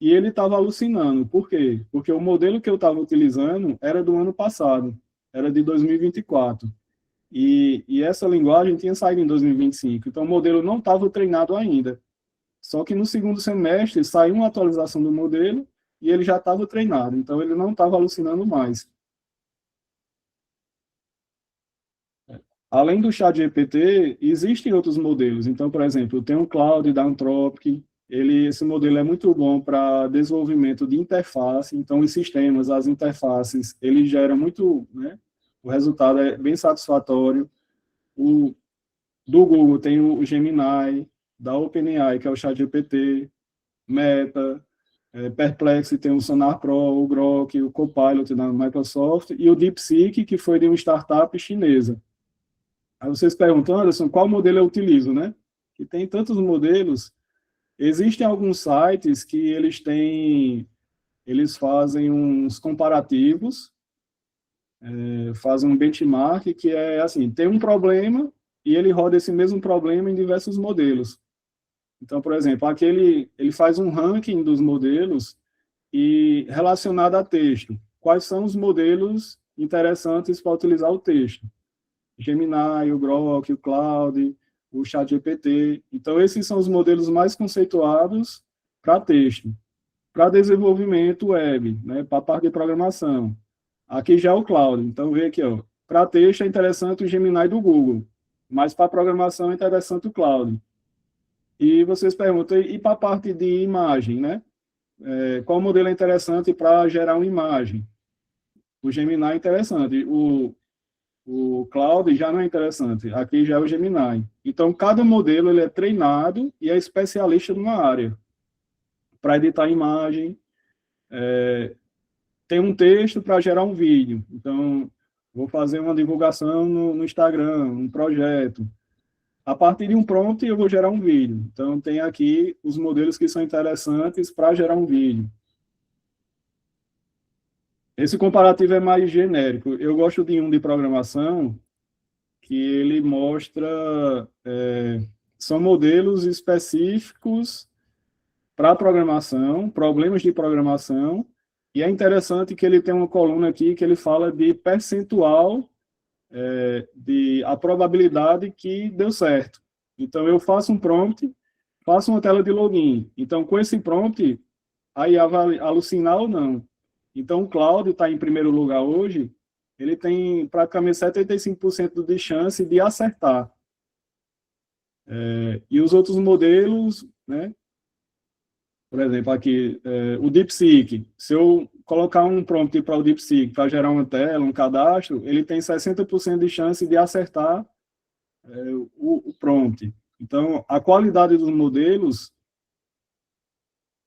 Speaker 2: e ele estava alucinando. Por quê? Porque o modelo que eu estava utilizando era do ano passado, era de 2024. E essa linguagem tinha saído em 2025. Então, o modelo não estava treinado ainda. Só que no segundo semestre saiu uma atualização do modelo e ele já estava treinado. Então, ele não estava alucinando mais. Além do ChatGPT, existem outros modelos. Então, por exemplo, tem o Claude da Anthropic. Esse modelo é muito bom para desenvolvimento de interface. Então, os sistemas, as interfaces, ele gera muito, né? O resultado é bem satisfatório. Do Google tem o Gemini, da OpenAI, que é o ChatGPT, Meta, Perplexity tem o Sonar Pro, o Grok, o Copilot da Microsoft, e o DeepSeek, que foi de uma startup chinesa. Aí vocês perguntam, Anderson, qual modelo eu utilizo, né? Que tem tantos modelos. Existem alguns sites que eles fazem uns comparativos, fazem um benchmark, que é assim, tem um problema e ele roda esse mesmo problema em diversos modelos. Então, por exemplo, aqui ele faz um ranking dos modelos e relacionado a texto. Quais são os modelos interessantes para utilizar o texto? Gemini, o Grok, o Claude, o ChatGPT. Então, esses são os modelos mais conceituados para texto. Para desenvolvimento web, né, para a parte de programação. Aqui já é o Claude. Então, vê aqui, ó. Para texto é interessante o Gemini do Google, mas para programação é interessante o Claude. E vocês perguntam, e para a parte de imagem, né? Qual modelo é interessante para gerar uma imagem? O Gemini é interessante. O Claude já não é interessante. Aqui já é o Gemini. Então, cada modelo ele é treinado e é especialista numa área. Para editar imagem, tem um texto para gerar um vídeo. Então, vou fazer uma divulgação no Instagram, um projeto. A partir de um prompt, eu vou gerar um vídeo. Então, tem aqui os modelos que são interessantes para gerar um vídeo. Esse comparativo é mais genérico. Eu gosto de um de programação que ele mostra... são modelos específicos para programação, problemas de programação, e é interessante que ele tem uma coluna aqui que ele fala de percentual de a probabilidade que deu certo. Então, eu faço um prompt, faço uma tela de login. Então, com esse prompt, a IA vai alucinar ou não. Então, o Claude está em primeiro lugar hoje, ele tem praticamente 75% de chance de acertar. E os outros modelos, né? Por exemplo, aqui, o DeepSeek. Se eu colocar um prompt para o DeepSeek para gerar uma tela, um cadastro, ele tem 60% de chance de acertar o prompt. Então, a qualidade dos modelos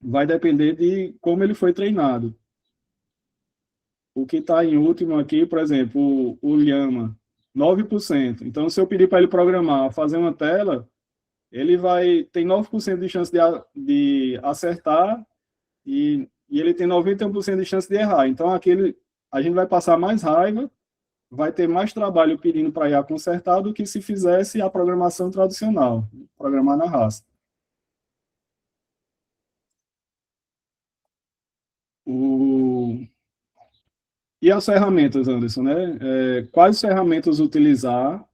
Speaker 2: vai depender de como ele foi treinado. O que está em último aqui, por exemplo, o Llama, 9%. Então, se eu pedir para ele programar, fazer uma tela, ele tem 9% de chance de acertar e e ele tem 91% de chance de errar. Então, a gente vai passar mais raiva, vai ter mais trabalho pedindo para IA consertar do que se fizesse a programação tradicional, programar na raça. E as ferramentas, Anderson, né? Quais ferramentas utilizar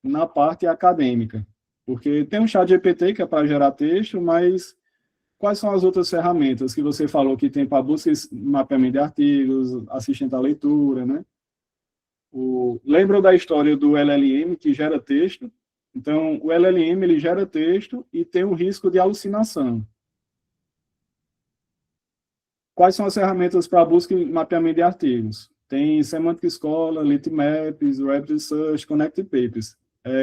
Speaker 2: na parte acadêmica? Porque tem um ChatGPT que é para gerar texto, mas quais são as outras ferramentas que você falou que tem para busca e mapeamento de artigos, assistente à leitura, né? Lembra da história do LLM que gera texto? Então, o LLM ele gera texto e tem o risco de alucinação. Quais são as ferramentas para busca e mapeamento de artigos? Tem Semantic Scholar, Litmaps, Rapid Search, Connect Papers.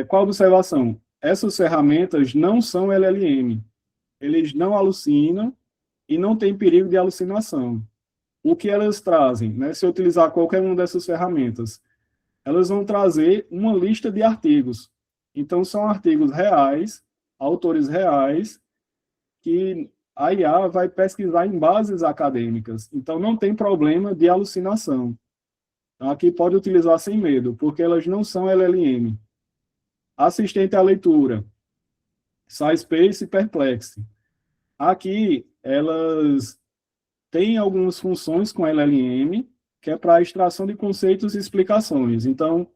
Speaker 2: Qual a observação? Essas ferramentas não são LLM. Eles não alucinam e não tem perigo de alucinação. O que elas trazem, né? Se eu utilizar qualquer uma dessas ferramentas, elas vão trazer uma lista de artigos. Então, são artigos reais, autores reais, que a IA vai pesquisar em bases acadêmicas. Então, não tem problema de alucinação. Aqui pode utilizar sem medo, porque elas não são LLM. Assistente à leitura, SciSpace e Perplexity. Aqui, elas têm algumas funções com LLM, que é para extração de conceitos e explicações. Então,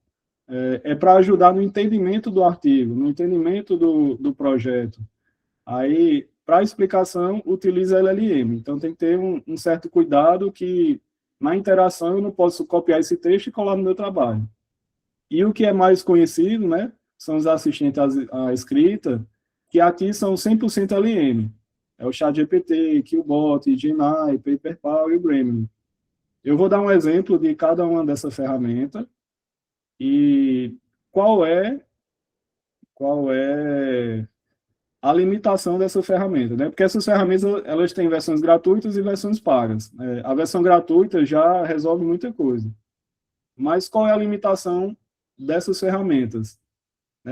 Speaker 2: é para ajudar no entendimento do artigo, no entendimento do projeto. Aí, para explicação, utiliza LLM. Então, tem que ter um certo cuidado que, na interação, eu não posso copiar esse texto e colar no meu trabalho. E o que é mais conhecido, né, são os assistentes à escrita, que aqui são 100% LM. É o ChatGPT, Qbot, Gemini, PaperPal e o Gremlin. Eu vou dar um exemplo de cada uma dessas ferramentas e qual é a limitação dessa ferramenta, né? Porque essas ferramentas, elas têm versões gratuitas e versões pagas. A versão gratuita já resolve muita coisa. Mas qual é a limitação dessas ferramentas?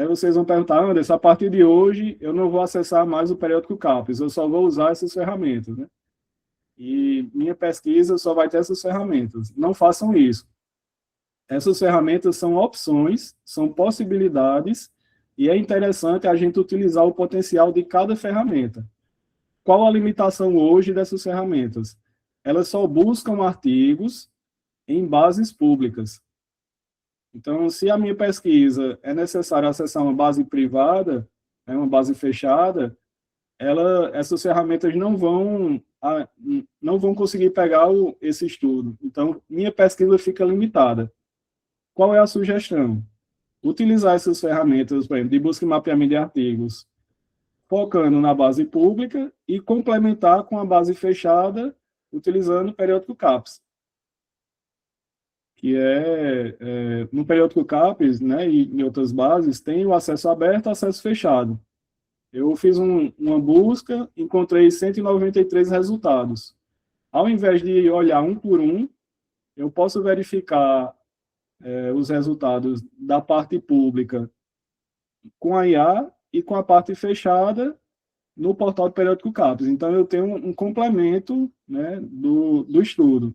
Speaker 2: Vocês vão perguntar, Anderson, a partir de hoje eu não vou acessar mais o periódico CAPES, eu só vou usar essas ferramentas, né? E minha pesquisa só vai ter essas ferramentas. Não façam isso. Essas ferramentas são opções, são possibilidades, e é interessante a gente utilizar o potencial de cada ferramenta. Qual a limitação hoje dessas ferramentas? Elas só buscam artigos em bases públicas. Então, se a minha pesquisa é necessário acessar uma base privada, uma base fechada, essas ferramentas não vão conseguir pegar esse estudo. Então, minha pesquisa fica limitada. Qual é a sugestão? Utilizar essas ferramentas, por exemplo, de busca e mapeamento de artigos, focando na base pública e complementar com a base fechada, utilizando o periódico CAPES. Que no periódico CAPES, né, e em outras bases, tem o acesso aberto e acesso fechado. Eu fiz uma busca, encontrei 193 resultados. Ao invés de olhar um por um, eu posso verificar os resultados da parte pública com a IA e com a parte fechada no portal do periódico CAPES. Então, eu tenho um complemento, né, do estudo.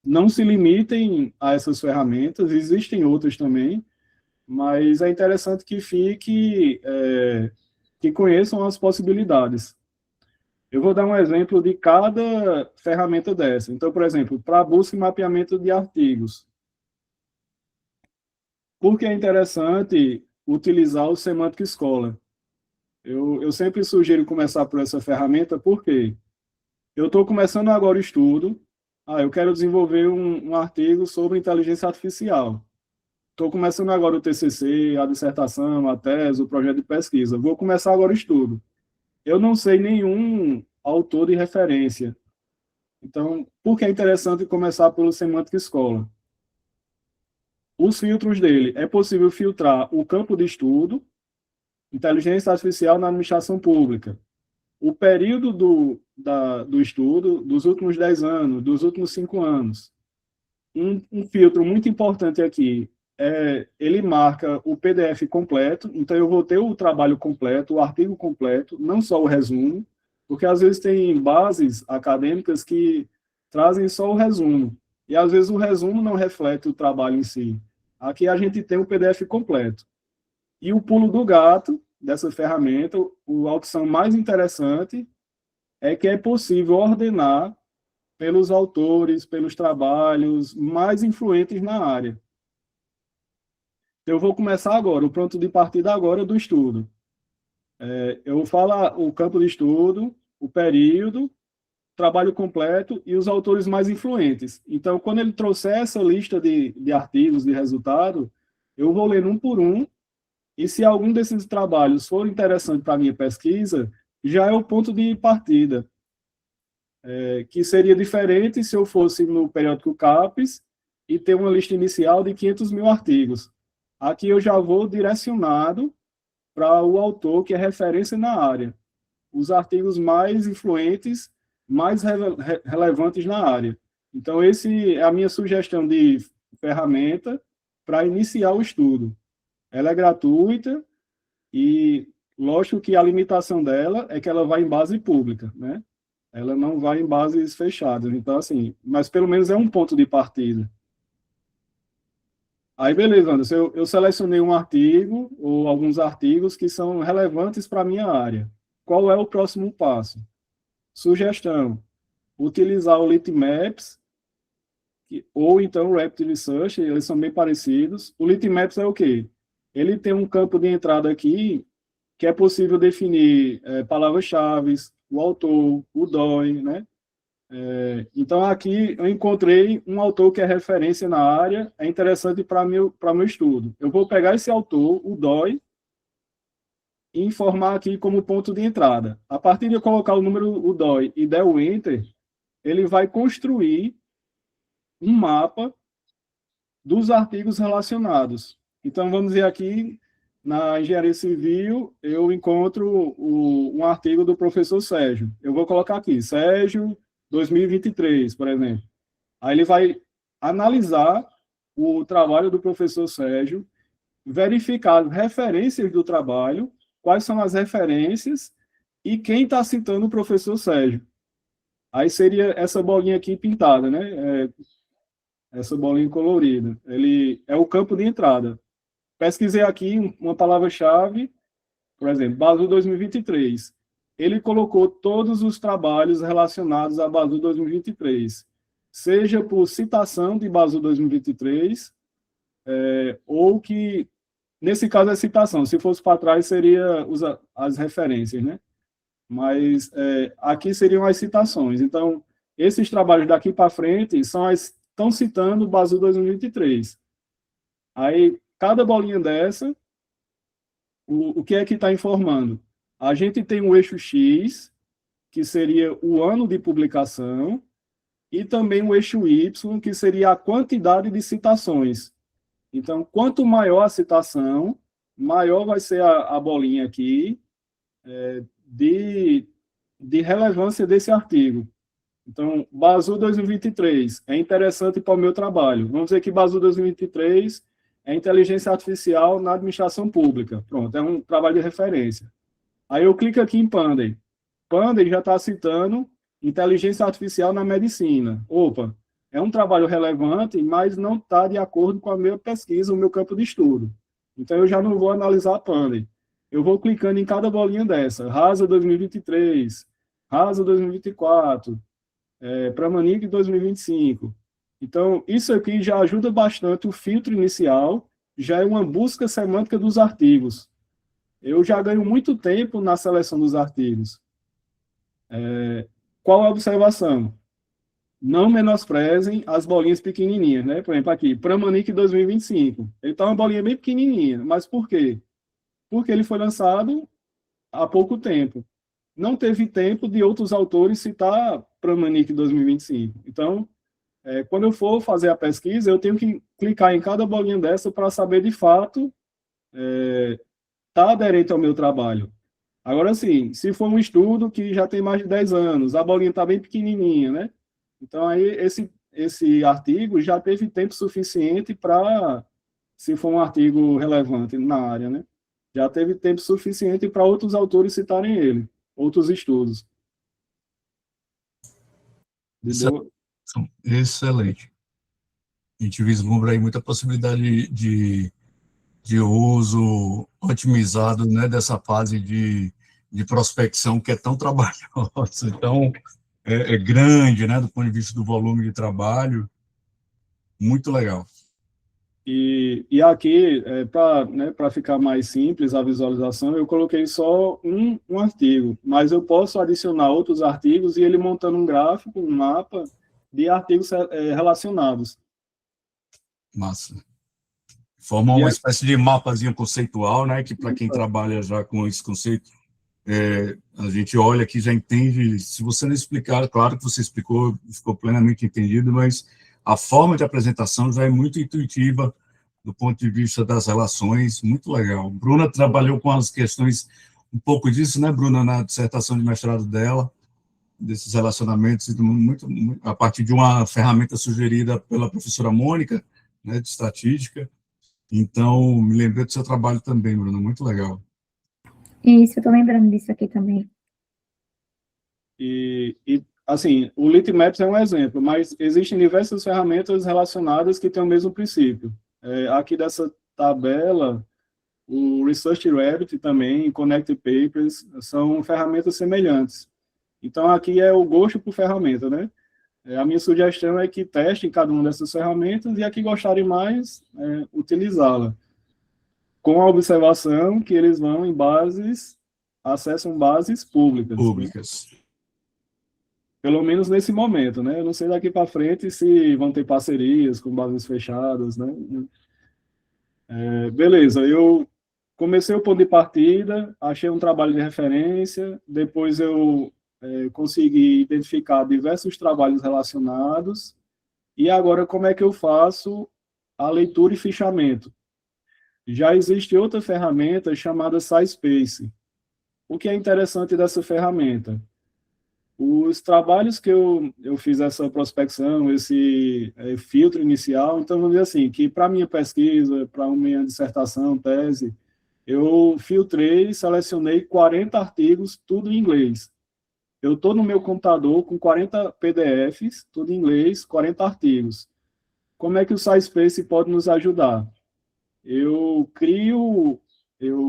Speaker 2: Não se limitem a essas ferramentas, existem outras também, mas é interessante que que conheçam as possibilidades. Eu vou dar um exemplo de cada ferramenta dessa. Então, por exemplo, para busca e mapeamento de artigos. Por que é interessante utilizar o Semantic Scholar? Eu sempre sugiro começar por essa ferramenta, porque eu estou começando agora o estudo, eu quero desenvolver um artigo sobre inteligência artificial. Estou começando agora o TCC, a dissertação, a tese, o projeto de pesquisa. Vou começar agora o estudo. Eu não sei nenhum autor de referência. Então, por que é interessante começar pelo Semantic Scholar? Os filtros dele, é possível filtrar o campo de estudo, inteligência artificial na administração pública, o período do estudo dos últimos 10 anos, dos últimos 5 anos. Um filtro muito importante aqui ele marca o PDF completo, então eu vou ter o trabalho completo, o artigo completo, não só o resumo. Porque às vezes tem bases acadêmicas que trazem só o resumo, e às vezes o resumo não reflete o trabalho em si. Aqui a gente tem o PDF completo. E o pulo do gato dessa ferramenta, a opção mais interessante, é que é possível ordenar pelos autores, pelos trabalhos mais influentes na área. Eu vou começar agora, o ponto de partida agora do estudo. Eu vou falar o campo de estudo, o período, trabalho completo e os autores mais influentes. Então, quando ele trouxer essa lista de artigos, de resultado, eu vou ler um por um, e se algum desses trabalhos for interessante para a minha pesquisa, já é o ponto de partida, que seria diferente se eu fosse no periódico CAPES e ter uma lista inicial de 500 mil artigos. Aqui eu já vou direcionado para o autor que é referência na área, os artigos mais influentes, mais relevantes na área. Então, esse é a minha sugestão de ferramenta para iniciar o estudo. Ela é gratuita e, lógico que a limitação dela é que ela vai em base pública, né? Ela não vai em bases fechadas. Então, assim, mas pelo menos é um ponto de partida. Aí, beleza, Anderson, eu selecionei um artigo ou alguns artigos que são relevantes para a minha área. Qual é o próximo passo? Sugestão: utilizar o Litmaps ou então o Rapid Research, eles são bem parecidos. O Litmaps é o quê? Ele tem um campo de entrada aqui que é possível definir palavras-chave, o autor, o DOI, né? Então, aqui eu encontrei um autor que é referência na área, é interessante para meu estudo. Eu vou pegar esse autor, o DOI, e informar aqui como ponto de entrada. A partir de eu colocar o número, o DOI, e der o Enter, ele vai construir um mapa dos artigos relacionados. Então, vamos ver aqui, na engenharia civil, eu encontro um artigo do professor Sérgio. Eu vou colocar aqui, Sérgio 2023, por exemplo. Aí ele vai analisar o trabalho do professor Sérgio, verificar as referências do trabalho, quais são as referências e quem está citando o professor Sérgio. Aí seria essa bolinha aqui pintada, né? Essa bolinha colorida. Ele é o campo de entrada. Pesquisei aqui uma palavra-chave, por exemplo, Basu 2023. Ele colocou todos os trabalhos relacionados a Basu 2023, seja por citação de Basu 2023, ou que, nesse caso, é citação. Se fosse para trás, seria as referências, né? Mas aqui seriam as citações. Então, esses trabalhos daqui para frente estão citando o Basu 2023. Aí, cada bolinha dessa, o que é que está informando? A gente tem um eixo X, que seria o ano de publicação, e também o eixo Y, que seria a quantidade de citações. Então, quanto maior a citação, maior vai ser a bolinha aqui de relevância desse artigo. Então, Basu 2023 é interessante para o meu trabalho. Vamos dizer que Basu 2023 é inteligência artificial na administração pública. Pronto, é um trabalho de referência. Aí eu clico aqui em Panday. Panday já está citando inteligência artificial na medicina. Opa, é um trabalho relevante, mas não está de acordo com a minha pesquisa, o meu campo de estudo. Então, eu já não vou analisar a Panday. Eu vou clicando em cada bolinha dessa. Rasa 2023, Rasa 2024, Pramanik 2025. Então, isso aqui já ajuda bastante o filtro inicial, já é uma busca semântica dos artigos. Eu já ganho muito tempo na seleção dos artigos. Qual a observação? Não menosprezem as bolinhas pequenininhas, né? Por exemplo, aqui, Pramanik 2025. Ele está uma bolinha bem pequenininha, mas por quê? Porque ele foi lançado há pouco tempo. Não teve tempo de outros autores citar Pramanik 2025. Então, quando eu for fazer a pesquisa, eu tenho que clicar em cada bolinha dessa para saber, de fato, está aderente ao meu trabalho. Agora, sim, se for um estudo que já tem mais de 10 anos, a bolinha está bem pequenininha, né? Então, aí, esse artigo já teve tempo suficiente para, se for um artigo relevante na área, né? Já teve tempo suficiente para outros autores citarem ele, outros estudos. de
Speaker 1: Isso é
Speaker 2: boa.
Speaker 1: excelente. A gente vislumbra aí muita possibilidade de uso otimizado, né, dessa fase de prospecção que é tão trabalhosa, então é grande, né, do ponto de vista do volume de trabalho, muito legal.
Speaker 2: E aqui, para, né, para ficar mais simples a visualização, eu coloquei só um artigo, mas eu posso adicionar outros artigos e ele montando um gráfico, um mapa de artigos relacionados.
Speaker 1: Massa. Forma
Speaker 2: E
Speaker 1: uma
Speaker 2: é,
Speaker 1: espécie de mapazinho conceitual, né, que para quem trabalha já com esse conceito, a gente olha aqui já entende. Se você não explicar, claro que você explicou, ficou plenamente entendido, mas a forma de apresentação já é muito intuitiva do ponto de vista das relações, muito legal. Bruna trabalhou com as questões, um pouco disso, né, Bruna, na dissertação de mestrado dela, desses relacionamentos, muito, a partir de uma ferramenta sugerida pela professora Mônica, né, de estatística. Então, me lembrei do seu trabalho também, Bruna, muito legal.
Speaker 3: Isso, eu tô lembrando disso aqui também.
Speaker 2: assim, o Litmaps é um exemplo, mas existem diversas ferramentas relacionadas que têm o mesmo princípio. Aqui dessa tabela, o Research Rabbit também, Connect Papers, são ferramentas semelhantes. Então, aqui é o gosto por ferramenta, né? A minha sugestão é que testem cada uma dessas ferramentas e a que gostarem mais, utilizá-la. Com a observação que eles vão em bases, acessam bases públicas, né?
Speaker 1: Públicas.
Speaker 2: Pelo menos nesse momento, né? Eu não sei daqui para frente se vão ter parcerias com bases fechadas, né? Beleza, eu comecei o ponto de partida, achei um trabalho de referência, depois eu consegui identificar diversos trabalhos relacionados, e agora como é que eu faço a leitura e fichamento? Já existe outra ferramenta chamada SciSpace. O que é interessante dessa ferramenta? Os trabalhos que eu fiz essa prospecção, esse filtro inicial, então, vamos dizer assim, que para minha pesquisa, para minha dissertação, tese, eu filtrei, selecionei 40 artigos, tudo em inglês. Eu estou no meu computador com 40 PDFs, tudo em inglês, 40 artigos. Como é que o SciSpace pode nos ajudar? Eu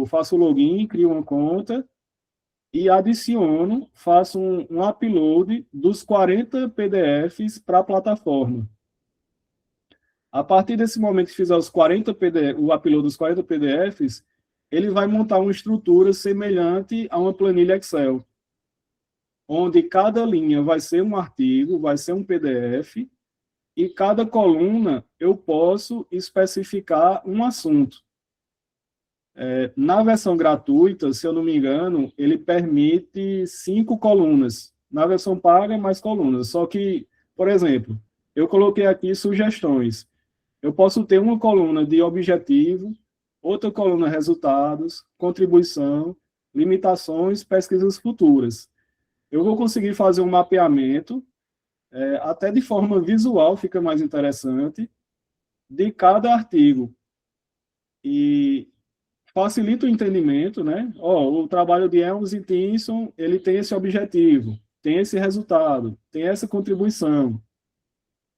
Speaker 2: faço o login, crio uma conta, e adiciono, faço um upload dos 40 PDFs para a plataforma. A partir desse momento que fizer o upload dos 40 PDFs, ele vai montar uma estrutura semelhante a uma planilha Excel, onde cada linha vai ser um artigo, vai ser um PDF, e cada coluna eu posso especificar um assunto. Na versão gratuita, se eu não me engano, ele permite 5 colunas. Na versão paga, mais colunas. Só que, por exemplo, eu coloquei aqui sugestões. Eu posso ter uma coluna de objetivo, outra coluna resultados, contribuição, limitações, pesquisas futuras. Eu vou conseguir fazer um mapeamento, até de forma visual, fica mais interessante, de cada artigo. E facilita o entendimento, né? O trabalho de Elms e Tinson, ele tem esse objetivo, tem esse resultado, tem essa contribuição,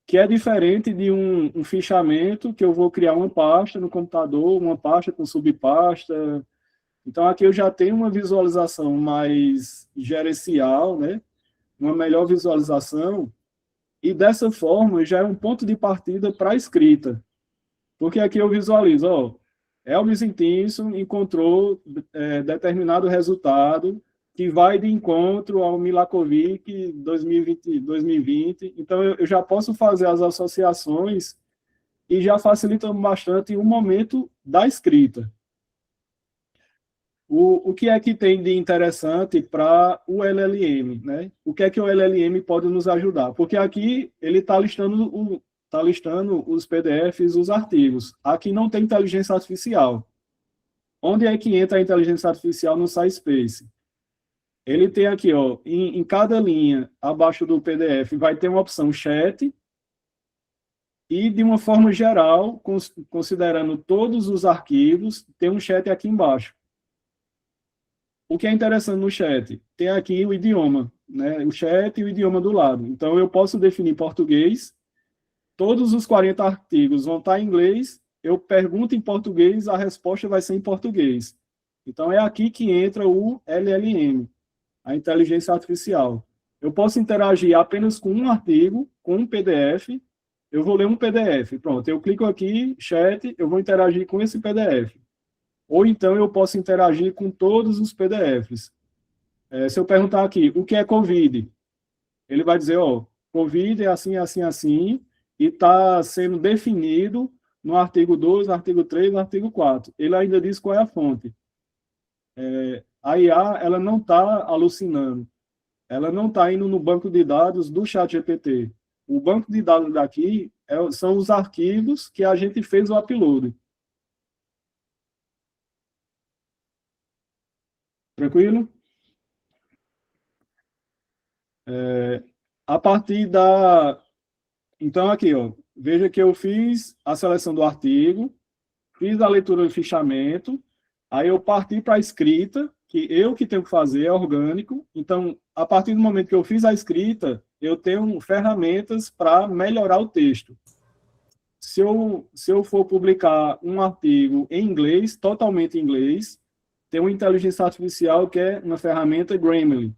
Speaker 2: que é diferente de um fichamento que eu vou criar uma pasta no computador, uma pasta com subpasta. Então, aqui eu já tenho uma visualização mais gerencial, né? Uma melhor visualização, e dessa forma já é um ponto de partida para a escrita. Porque aqui eu visualizo, Elvis Tinson encontrou determinado resultado que vai de encontro ao Milakovic 2020. Então, eu já posso fazer as associações e já facilita bastante o momento da escrita. O que é que tem de interessante para o LLM, né? O que é que o LLM pode nos ajudar? Porque aqui ele está listando os PDFs, os artigos. Aqui não tem inteligência artificial. Onde é que entra a inteligência artificial no SciSpace? Ele tem aqui, em cada linha abaixo do PDF, vai ter uma opção chat, e de uma forma geral, considerando todos os arquivos, tem um chat aqui embaixo. O que é interessante no chat, tem aqui o idioma, né? O chat e o idioma do lado. Então, eu posso definir português, todos os 40 artigos vão estar em inglês, eu pergunto em português, a resposta vai ser em português. Então, é aqui que entra o LLM, a inteligência artificial. Eu posso interagir apenas com um artigo, com um PDF, eu vou ler um PDF, pronto, eu clico aqui, chat, eu vou interagir com esse PDF. Ou então eu posso interagir com todos os PDFs. Se eu perguntar aqui, o que é COVID? Ele vai dizer, ó, COVID é assim, assim, assim, e está sendo definido no artigo 2, artigo 3, artigo 4. Ele ainda diz qual é a fonte. A IA, ela não está alucinando. Ela não está indo no banco de dados do ChatGPT. O banco de dados daqui são os arquivos que a gente fez o upload. Tranquilo? A partir da... Então, aqui, ó, veja que eu fiz a seleção do artigo, fiz a leitura do fichamento, aí eu parti para a escrita, que eu que tenho que fazer, é orgânico. Então, a partir do momento que eu fiz a escrita, eu tenho ferramentas para melhorar o texto. Se eu for publicar um artigo em inglês, totalmente em inglês, tem uma inteligência artificial que é uma ferramenta Grammarly.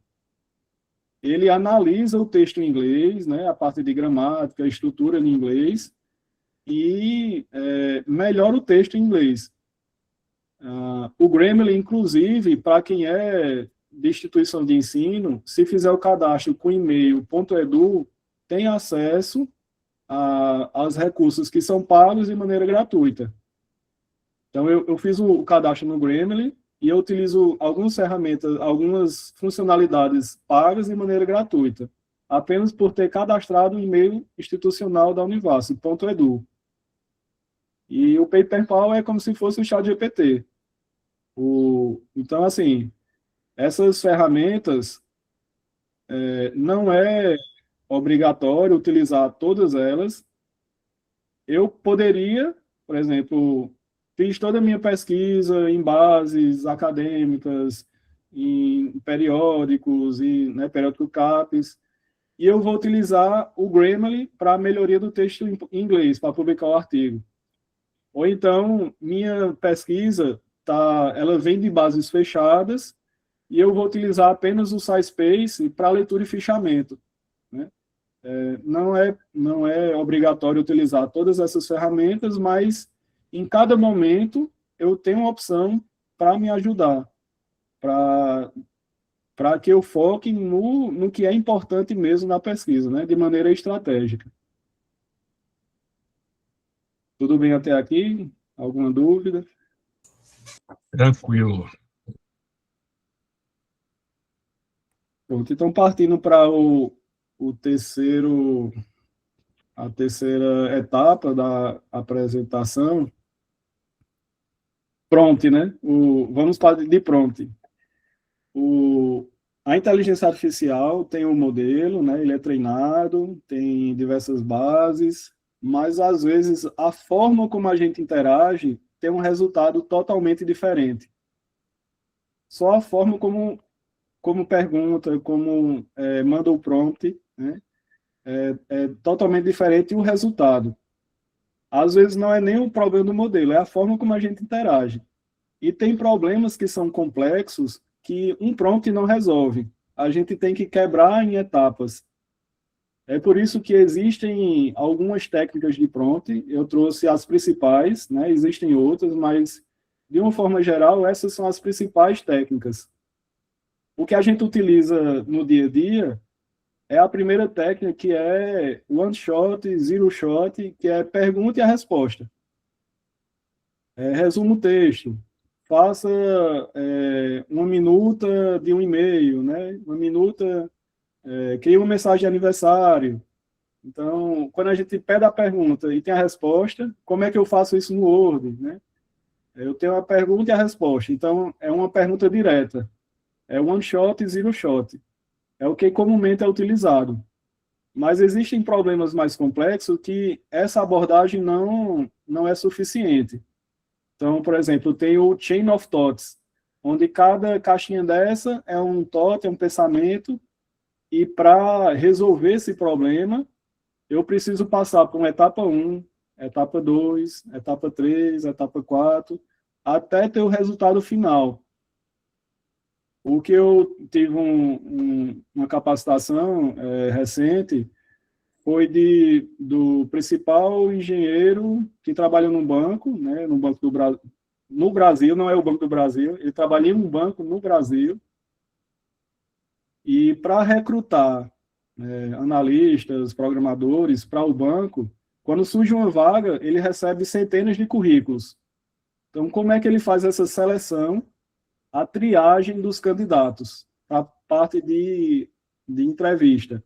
Speaker 2: Ele analisa o texto em inglês, né, a parte de gramática, a estrutura em inglês, e melhora o texto em inglês. O Grammarly, inclusive, para quem é de instituição de ensino, se fizer o cadastro com e-mail .edu, tem acesso aos recursos que são pagos de maneira gratuita. Então, eu fiz o cadastro no Grammarly, e eu utilizo algumas ferramentas, algumas funcionalidades pagas de maneira gratuita, apenas por ter cadastrado o e-mail institucional da Univas, .edu. E o PaperPal é como se fosse o ChatGPT. Então, assim, essas ferramentas, não é obrigatório utilizar todas elas. Eu poderia, por exemplo... Fiz toda a minha pesquisa em bases acadêmicas, em periódicos, né, periódico CAPES, e eu vou utilizar o Grammarly para a melhoria do texto em inglês, para publicar o artigo. Ou então, minha pesquisa, ela vem de bases fechadas, e eu vou utilizar apenas o SciSpace para leitura e fichamento. Né? Não é obrigatório utilizar todas essas ferramentas, mas em cada momento, eu tenho uma opção para me ajudar, para que eu foque no que é importante mesmo na pesquisa, né, de maneira estratégica. Tudo bem até aqui? Alguma dúvida?
Speaker 1: Tranquilo.
Speaker 2: Pronto, então, partindo para a terceira etapa da apresentação, prompt, né? Vamos para de prompt. A inteligência artificial tem um modelo, né? Ele é treinado, tem diversas bases, mas às vezes a forma como a gente interage tem um resultado totalmente diferente. Só a forma como pergunta, como manda o prompt, né? É totalmente diferente e o resultado. Às vezes não é nem o problema do modelo, é a forma como a gente interage. E tem problemas que são complexos que um prompt não resolve. A gente tem que quebrar em etapas. É por isso que existem algumas técnicas de prompt, eu trouxe as principais, né? Existem outras, mas, de uma forma geral, essas são as principais técnicas. O que a gente utiliza no dia a dia é a primeira técnica, que é one shot, zero shot, que é pergunta e a resposta. Resuma o texto. Faça uma minuta de um e-mail, né? Uma minuta, cria uma mensagem de aniversário. Então, quando a gente pede a pergunta e tem a resposta, como é que eu faço isso no Word, né? Eu tenho a pergunta e a resposta. Então, é uma pergunta direta. É one shot e zero shot. É o que comumente é utilizado. Mas existem problemas mais complexos que essa abordagem não é suficiente. Então, por exemplo, tem o Chain of Thoughts, onde cada caixinha dessa é um totem, um pensamento, e para resolver esse problema, eu preciso passar por uma etapa 1, etapa 2, etapa 3, etapa 4, até ter o resultado final. O que eu tive uma capacitação recente foi do principal engenheiro que trabalha num banco, né, no Banco do Brasil, no Brasil, não é o Banco do Brasil, ele trabalha em um banco no Brasil, e para recrutar analistas, programadores para o banco, quando surge uma vaga, ele recebe centenas de currículos. Então, como é que ele faz essa seleção, a triagem dos candidatos, a parte de entrevista?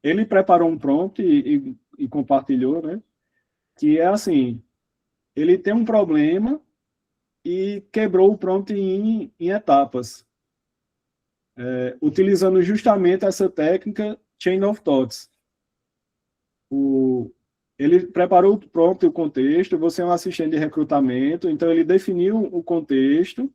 Speaker 2: Ele preparou um prompt e compartilhou, né? Que é assim, ele tem um problema e quebrou o prompt em etapas, utilizando justamente essa técnica Chain of Thoughts. Ele preparou o prompt e o contexto, você é um assistente de recrutamento, então ele definiu o contexto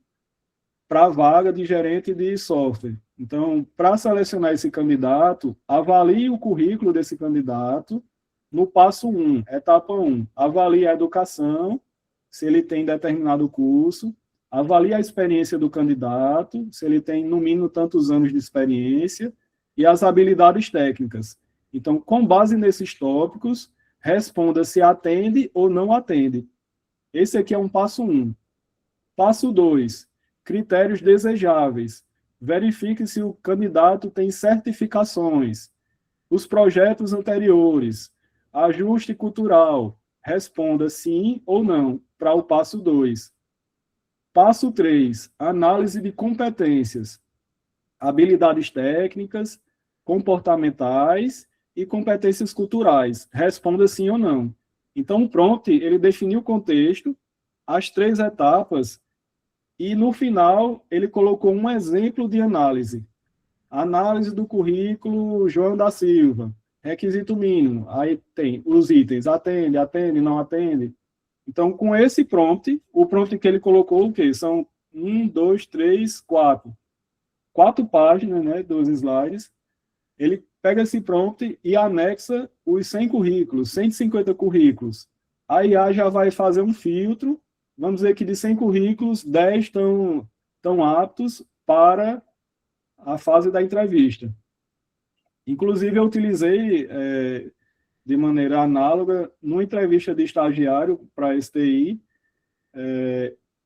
Speaker 2: para a vaga de gerente de software. Então, para selecionar esse candidato, avalie o currículo desse candidato no passo 1, etapa 1. Avalie a educação, se ele tem determinado curso, avalie a experiência do candidato, se ele tem, no mínimo, tantos anos de experiência, e as habilidades técnicas. Então, com base nesses tópicos, responda se atende ou não atende. Esse aqui é um passo 1. Passo 2, critérios desejáveis. Verifique se o candidato tem certificações, os projetos anteriores, ajuste cultural. Responda sim ou não para o passo 2. Passo 3, análise de competências, habilidades técnicas, comportamentais e competências culturais. Responda sim ou não. Então, o prompt, ele definiu o contexto, as 3 etapas, e no final ele colocou um exemplo de análise. Análise do currículo João da Silva, requisito mínimo. Aí tem os itens, atende, não atende. Então, com esse prompt, o prompt que ele colocou, o quê? São 1, 2, 3, 4. 4 páginas, né, 2 slides. Ele pega esse prompt e anexa os 100 currículos, 150 currículos. A IA já vai fazer um filtro. Vamos dizer que de 100 currículos, 10 estão aptos para a fase da entrevista. Inclusive, eu utilizei de maneira análoga numa entrevista de estagiário para a STI,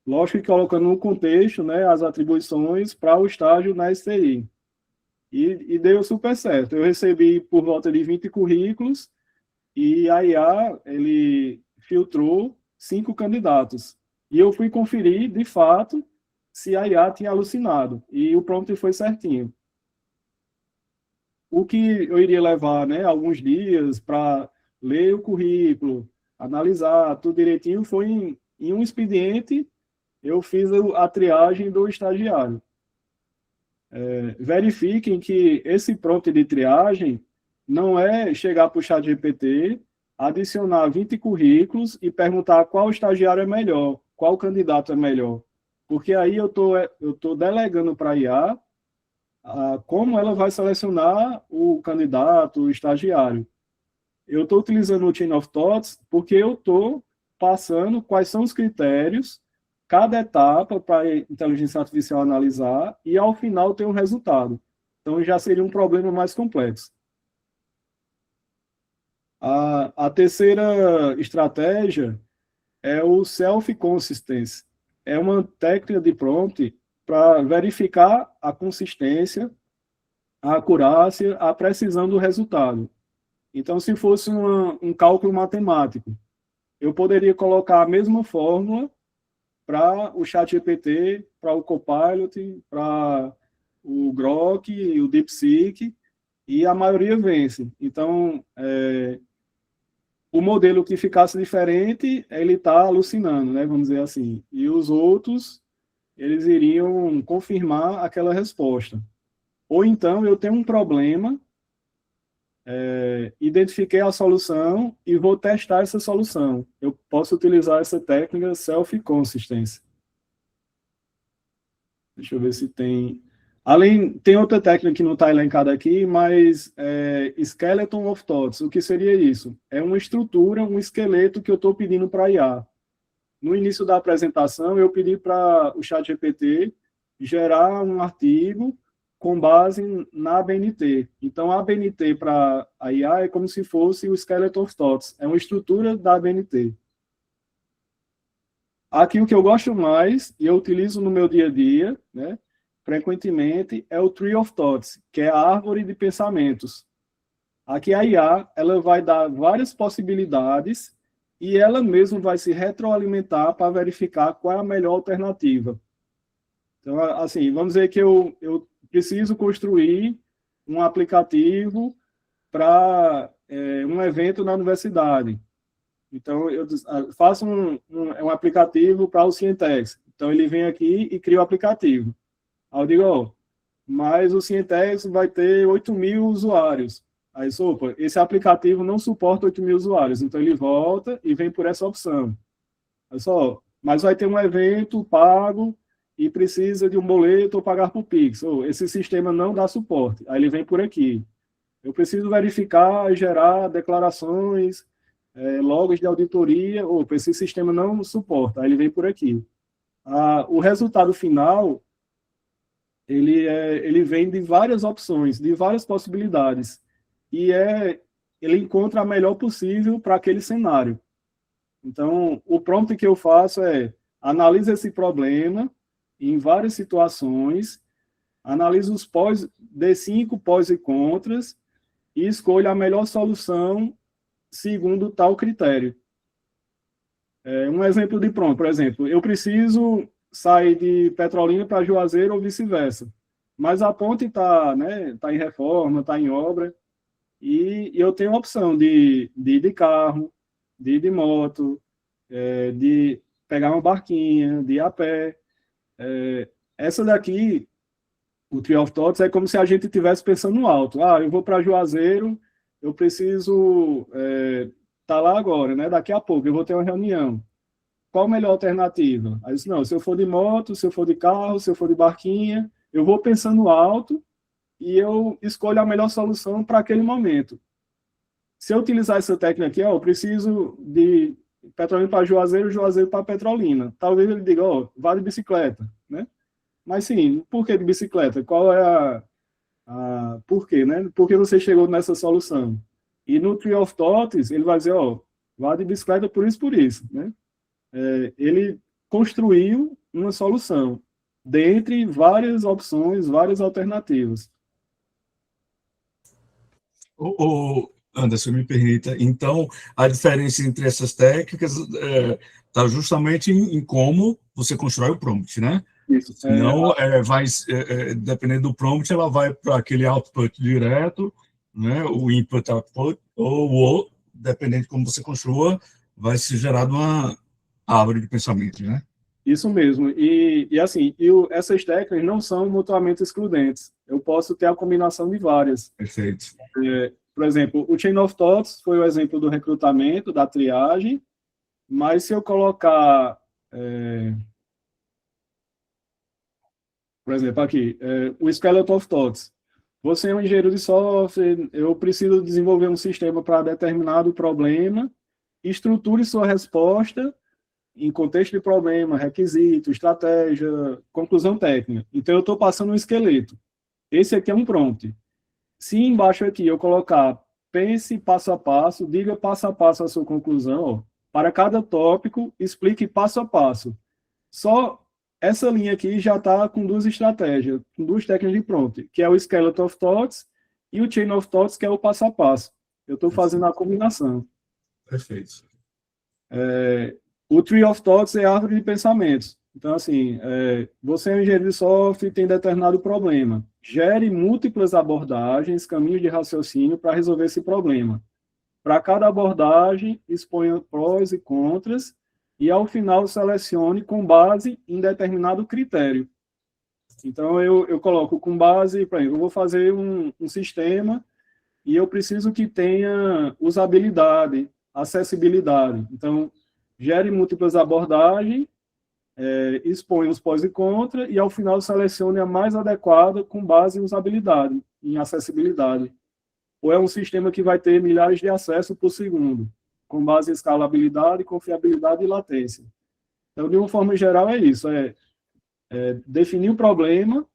Speaker 2: lógico que colocando no contexto, né, as atribuições para o estágio na STI. E deu super certo. Eu recebi por volta de 20 currículos e a IA, ele filtrou 5 candidatos. E eu fui conferir, de fato, se a IA tinha alucinado. E o prompt foi certinho. O que eu iria levar, né, alguns dias para ler o currículo, analisar tudo direitinho, foi em um expediente, eu fiz a triagem do estagiário. Verifiquem que esse prompt de triagem não é chegar para o ChatGPT, adicionar 20 currículos e perguntar qual estagiário é melhor, qual candidato é melhor. Porque aí eu tô delegando para a IA como ela vai selecionar o candidato, o estagiário. Eu estou utilizando o Chain of Thoughts porque eu estou passando quais são os critérios, cada etapa para a inteligência artificial analisar, e ao final tem um resultado. Então já seria um problema mais complexo. A terceira estratégia é o self-consistency. É uma técnica de prompt para verificar a consistência, a acurácia, a precisão do resultado. Então, se fosse um cálculo matemático, eu poderia colocar a mesma fórmula para o ChatGPT, para o Copilot, para o Grok, o DeepSeek, e a maioria vence. Então, o modelo que ficasse diferente, ele está alucinando, né, vamos dizer assim. E os outros, eles iriam confirmar aquela resposta. Ou então, eu tenho um problema, identifiquei a solução e vou testar essa solução. Eu posso utilizar essa técnica self-consistency. Deixa eu ver se tem... Tem outra técnica que não está elencada aqui, mas Skeleton of Thoughts. O que seria isso? É uma estrutura, um esqueleto que eu estou pedindo para a IA. No início da apresentação, eu pedi para o ChatGPT gerar um artigo com base na ABNT. Então, a ABNT para a IA é como se fosse o Skeleton of Thoughts. É uma estrutura da ABNT. Aqui, o que eu gosto mais, e eu utilizo no meu dia a dia, né, frequentemente, é o Tree of Thoughts, que é a árvore de pensamentos. Aqui a IA, ela vai dar várias possibilidades e ela mesma vai se retroalimentar para verificar qual é a melhor alternativa. Então, assim, vamos dizer que eu preciso construir um aplicativo para um evento na universidade. Então, eu faço um aplicativo para o Cientex. Então, ele vem aqui e cria o aplicativo. Aí eu digo, mas o Cientex vai ter 8.000 usuários. Aí, opa, esse aplicativo não suporta 8.000 usuários. Então, ele volta e vem por essa opção. Aí mas vai ter um evento pago e precisa de um boleto ou pagar por Pix. Esse sistema não dá suporte. Aí ele vem por aqui. Eu preciso verificar e gerar declarações, logos de auditoria. Esse sistema não suporta. Aí ele vem por aqui. O resultado final, ele vem de várias opções, de várias possibilidades. E ele encontra a melhor possível para aquele cenário. Então, o prompt que eu faço analisa esse problema em várias situações, analisa os D5 pós e contras e escolha a melhor solução segundo tal critério. Um exemplo de prompt, por exemplo, eu preciso sair de Petrolina para Juazeiro ou vice-versa, mas a ponte está em reforma, está em obra, e eu tenho a opção de ir de carro, de ir de moto, de pegar uma barquinha, de ir a pé. Essa daqui, o Tree of Thoughts, é como se a gente estivesse pensando no alto. Eu vou para Juazeiro, eu preciso estar lá agora, né? Daqui a pouco eu vou ter uma reunião. Qual a melhor alternativa? Aí disse, não, se eu for de moto, se eu for de carro, se eu for de barquinha, eu vou pensando alto e eu escolho a melhor solução para aquele momento. Se eu utilizar essa técnica aqui, eu preciso de Petrolina para Juazeiro, Juazeiro para Petrolina. Talvez ele diga, vá de bicicleta, né? Mas sim, por que de bicicleta? Qual é por quê, né? Por que você chegou nessa solução? E no Tree of Thoughts, ele vai dizer, vá de bicicleta por isso, né? Ele construiu uma solução dentre várias opções, várias alternativas.
Speaker 1: Anderson, me permita. Então, a diferença entre essas técnicas está justamente em como você constrói o prompt, né?
Speaker 2: Isso.
Speaker 1: Senão, dependendo do prompt, ela vai para aquele output direto, né? O input, output, ou dependendo de como você construa, vai ser gerado uma árvore de pensamento, né?
Speaker 2: Isso mesmo. E assim, essas técnicas não são mutuamente excludentes. Eu posso ter a combinação de várias.
Speaker 1: Perfeito.
Speaker 2: Por exemplo, o Chain of Thoughts foi o exemplo do recrutamento, da triagem, mas se eu colocar, por exemplo, aqui, o Skeleton of Thoughts. Você é um engenheiro de software, eu preciso desenvolver um sistema para determinado problema, estruture sua resposta em contexto de problema, requisito, estratégia, conclusão técnica. Então, eu estou passando um esqueleto. Esse aqui é um prompt. Se embaixo aqui eu colocar pense passo a passo, diga passo a passo a sua conclusão, para cada tópico, explique passo a passo. Só essa linha aqui já está com duas estratégias, com duas técnicas de prompt, que é o Skeleton of Thoughts e o Chain of Thoughts, que é o passo a passo. Eu estou fazendo a combinação.
Speaker 1: Perfeito.
Speaker 2: O Tree of Thoughts é a árvore de pensamentos. Então, assim, você é um engenheiro de software e tem determinado problema. Gere múltiplas abordagens, caminhos de raciocínio para resolver esse problema. Para cada abordagem, exponha prós e contras e, ao final, selecione com base em determinado critério. Então, eu coloco com base, por exemplo, eu vou fazer um sistema e eu preciso que tenha usabilidade, acessibilidade. Então, gere múltiplas abordagens expõe os pós e contra, e ao final selecione a mais adequada com base em usabilidade, em acessibilidade. Ou é um sistema que vai ter milhares de acessos por segundo, com base em escalabilidade, confiabilidade e latência. Então, de uma forma geral, é isso, definir o problema,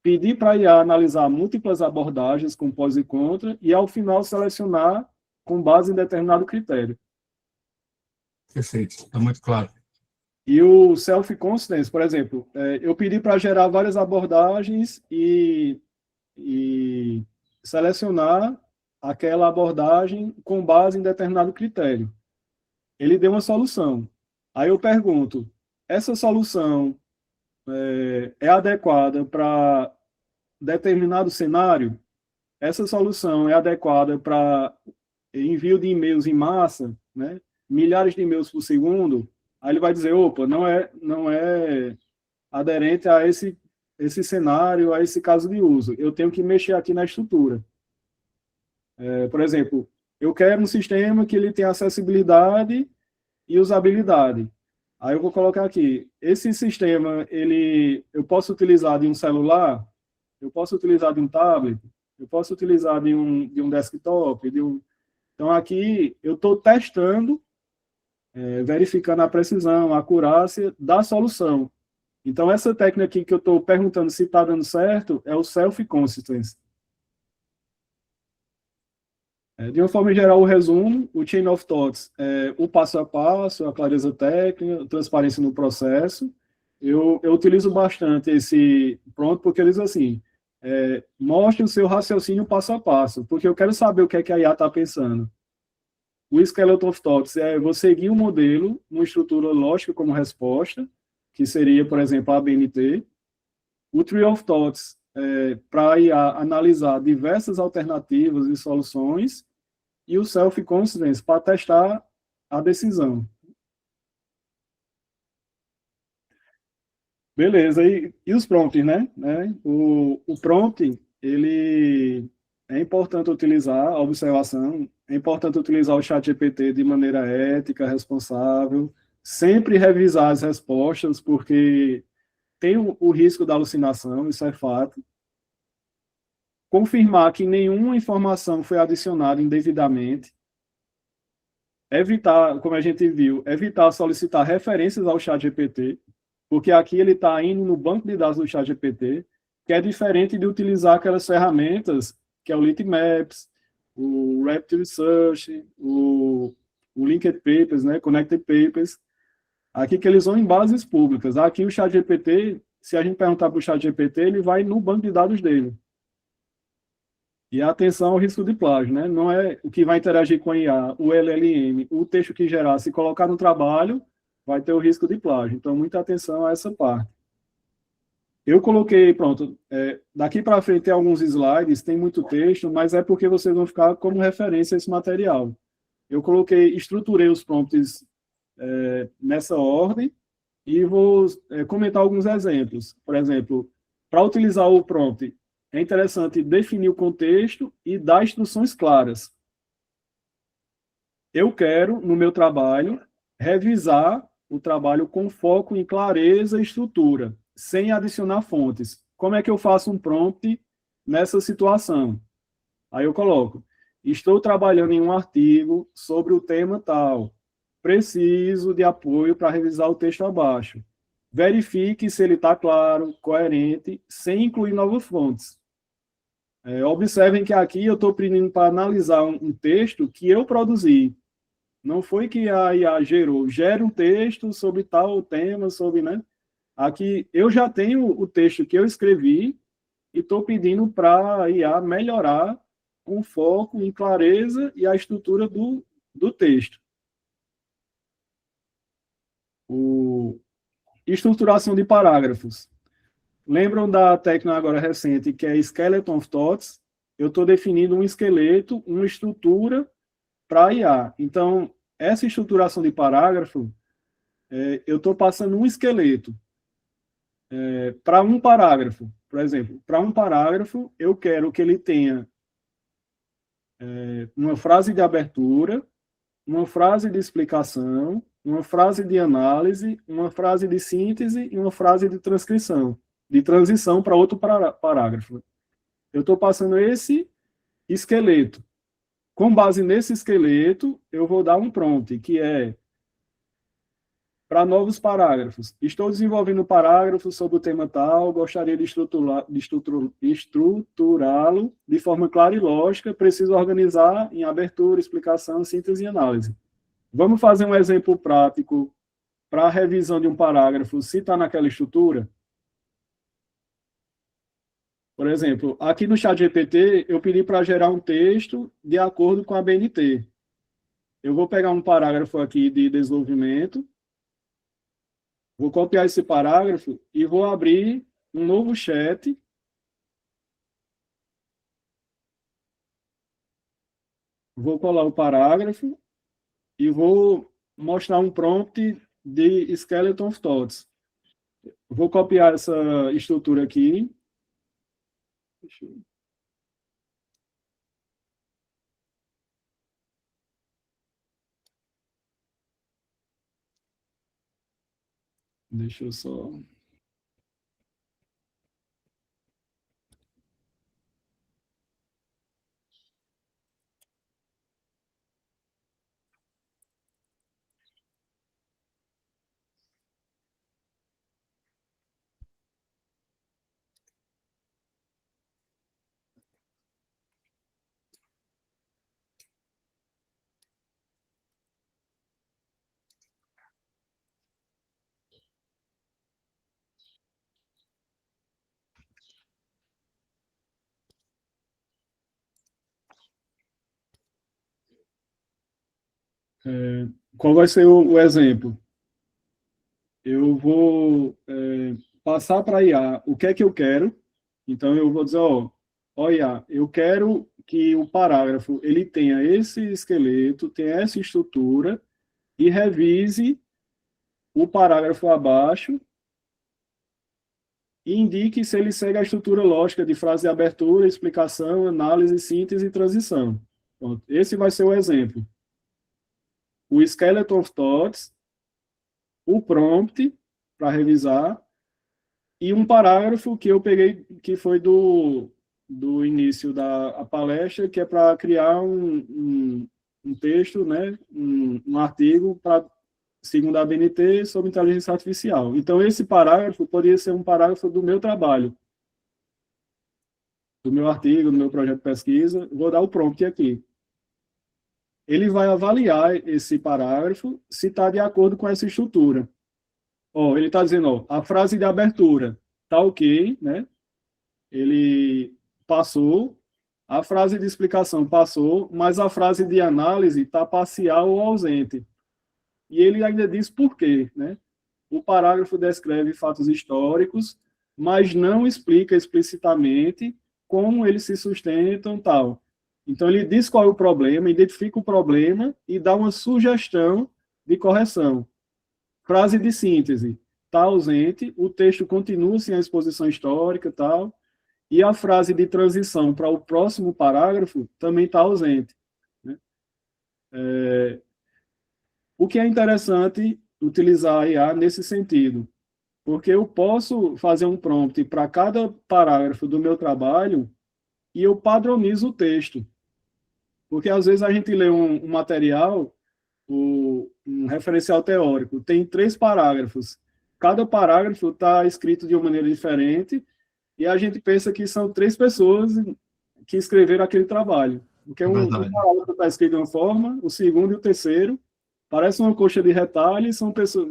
Speaker 2: pedir para a IA analisar múltiplas abordagens com pós e contra, e ao final selecionar com base em determinado critério.
Speaker 1: Perfeito, está muito claro.
Speaker 2: E o self-confidence, por exemplo, eu pedi para gerar várias abordagens e selecionar aquela abordagem com base em determinado critério. Ele deu uma solução. Aí eu pergunto, essa solução é adequada para determinado cenário? Essa solução é adequada para envio de e-mails em massa, né? Milhares de e-mails por segundo? Aí ele vai dizer, opa, não é aderente a esse cenário, a esse caso de uso. Eu tenho que mexer aqui na estrutura. Por exemplo, eu quero um sistema que ele tenha acessibilidade e usabilidade. Aí eu vou colocar aqui, esse sistema, eu posso utilizar de um celular, eu posso utilizar de um tablet, eu posso utilizar de um desktop, Então, aqui, eu estou testando, verificando a precisão, a acurácia da solução. Então, essa técnica aqui que eu estou perguntando se está dando certo é o self-consistence. De uma forma geral, o resumo, o Chain of Thoughts, o passo a passo, a clareza técnica, a transparência no processo. Eu utilizo bastante esse pronto, porque eles assim, mostre o seu raciocínio passo a passo, porque eu quero saber o que é que a IA está pensando. O Skeleton of Thoughts vou seguir um modelo, uma estrutura lógica como resposta, que seria, por exemplo, a ABNT. O Tree of Thoughts, para IA analisar diversas alternativas e soluções, e o Self-Confidence para testar a decisão. Beleza, e os prompts, né? O prompt, ele é importante utilizar a observação, é importante utilizar o ChatGPT de maneira ética, responsável, sempre revisar as respostas, porque tem o risco da alucinação, isso é fato. Confirmar que nenhuma informação foi adicionada indevidamente. Evitar, como a gente viu, evitar solicitar referências ao ChatGPT, porque aqui ele está indo no banco de dados do ChatGPT, que é diferente de utilizar aquelas ferramentas, que é o Litmaps, o Rapid Research, o Linked Papers, né, Connected Papers, aqui que eles vão em bases públicas. Aqui o ChatGPT, se a gente perguntar para o ChatGPT, ele vai no banco de dados dele. E atenção ao risco de plágio, né? Não é o que vai interagir com a IA, o LLM, o texto que gerar, se colocar no trabalho, vai ter o risco de plágio. Então, muita atenção a essa parte. Eu coloquei, pronto, daqui para frente tem alguns slides, tem muito texto, mas é porque vocês vão ficar como referência a esse material. Eu estruturei os prompts nessa ordem e vou comentar alguns exemplos. Por exemplo, para utilizar o prompt, é interessante definir o contexto e dar instruções claras. Eu quero, no meu trabalho, revisar o trabalho com foco em clareza e estrutura, sem adicionar fontes. Como é que eu faço um prompt nessa situação? Aí eu coloco, estou trabalhando em um artigo sobre o tema tal. Preciso de apoio para revisar o texto abaixo. Verifique se ele está claro, coerente, sem incluir novas fontes. Observem que aqui eu estou pedindo para analisar um texto que eu produzi. Não foi que a IA gerou. Gera um texto sobre tal tema, sobre, né? Aqui eu já tenho o texto que eu escrevi e estou pedindo para a IA melhorar com foco em clareza e a estrutura do texto. Estruturação de parágrafos. Lembram da técnica agora recente, que é Skeleton of Thoughts? Eu estou definindo um esqueleto, uma estrutura para IA. Então, essa estruturação de parágrafo, eu estou passando um esqueleto para um parágrafo. Por exemplo, para um parágrafo, eu quero que ele tenha uma frase de abertura, uma frase de explicação, uma frase de análise, uma frase de síntese e uma frase de transcrição, de transição para outro parágrafo. Eu estou passando esse esqueleto. Com base nesse esqueleto, eu vou dar um prompt, que é para novos parágrafos. Estou desenvolvendo um parágrafo sobre o tema tal, gostaria de estruturá-lo de forma clara e lógica, preciso organizar em abertura, explicação, síntese e análise. Vamos fazer um exemplo prático para a revisão de um parágrafo, se está naquela estrutura? Por exemplo, aqui no ChatGPT, eu pedi para gerar um texto de acordo com a BNT. Eu vou pegar um parágrafo aqui de desenvolvimento, vou copiar esse parágrafo e vou abrir um novo chat. Vou colar o parágrafo e vou mostrar um prompt de Skeleton of Thoughts. Vou copiar essa estrutura aqui. Deixa eu só... Qual vai ser o exemplo? Eu vou passar para a IA o que é que eu quero. Então, eu vou dizer, ó IA, eu quero que o parágrafo ele tenha esse esqueleto, tenha essa estrutura, e revise o parágrafo abaixo e indique se ele segue a estrutura lógica de frase de abertura, explicação, análise, síntese e transição. Pronto. Esse vai ser o exemplo. O Skeleton of Thoughts, o prompt para revisar, e um parágrafo que eu peguei, que foi do início da palestra, que é para criar um texto, né, um artigo, segundo a BNT, sobre inteligência artificial. Então, esse parágrafo poderia ser um parágrafo do meu trabalho, do meu artigo, do meu projeto de pesquisa. Vou dar o prompt aqui. Ele vai avaliar esse parágrafo se está de acordo com essa estrutura. Ele está dizendo, a frase de abertura está ok, né? Ele passou, a frase de explicação passou, mas a frase de análise está parcial ou ausente. E ele ainda diz por quê, né? O parágrafo descreve fatos históricos, mas não explica explicitamente como eles se sustentam, tal. Então, ele diz qual é o problema, identifica o problema e dá uma sugestão de correção. Frase de síntese, está ausente, o texto continua sem a exposição histórica, tal, e a frase de transição para o próximo parágrafo também está ausente. Né? O que é interessante utilizar a IA nesse sentido, porque eu posso fazer um prompt para cada parágrafo do meu trabalho e eu padronizo o texto. Porque, às vezes, a gente lê um material, um referencial teórico, tem 3 parágrafos. Cada parágrafo está escrito de uma maneira diferente e a gente pensa que são 3 pessoas que escreveram aquele trabalho. Porque um parágrafo está escrito de uma forma, o segundo e o terceiro parece uma coxa de retalho,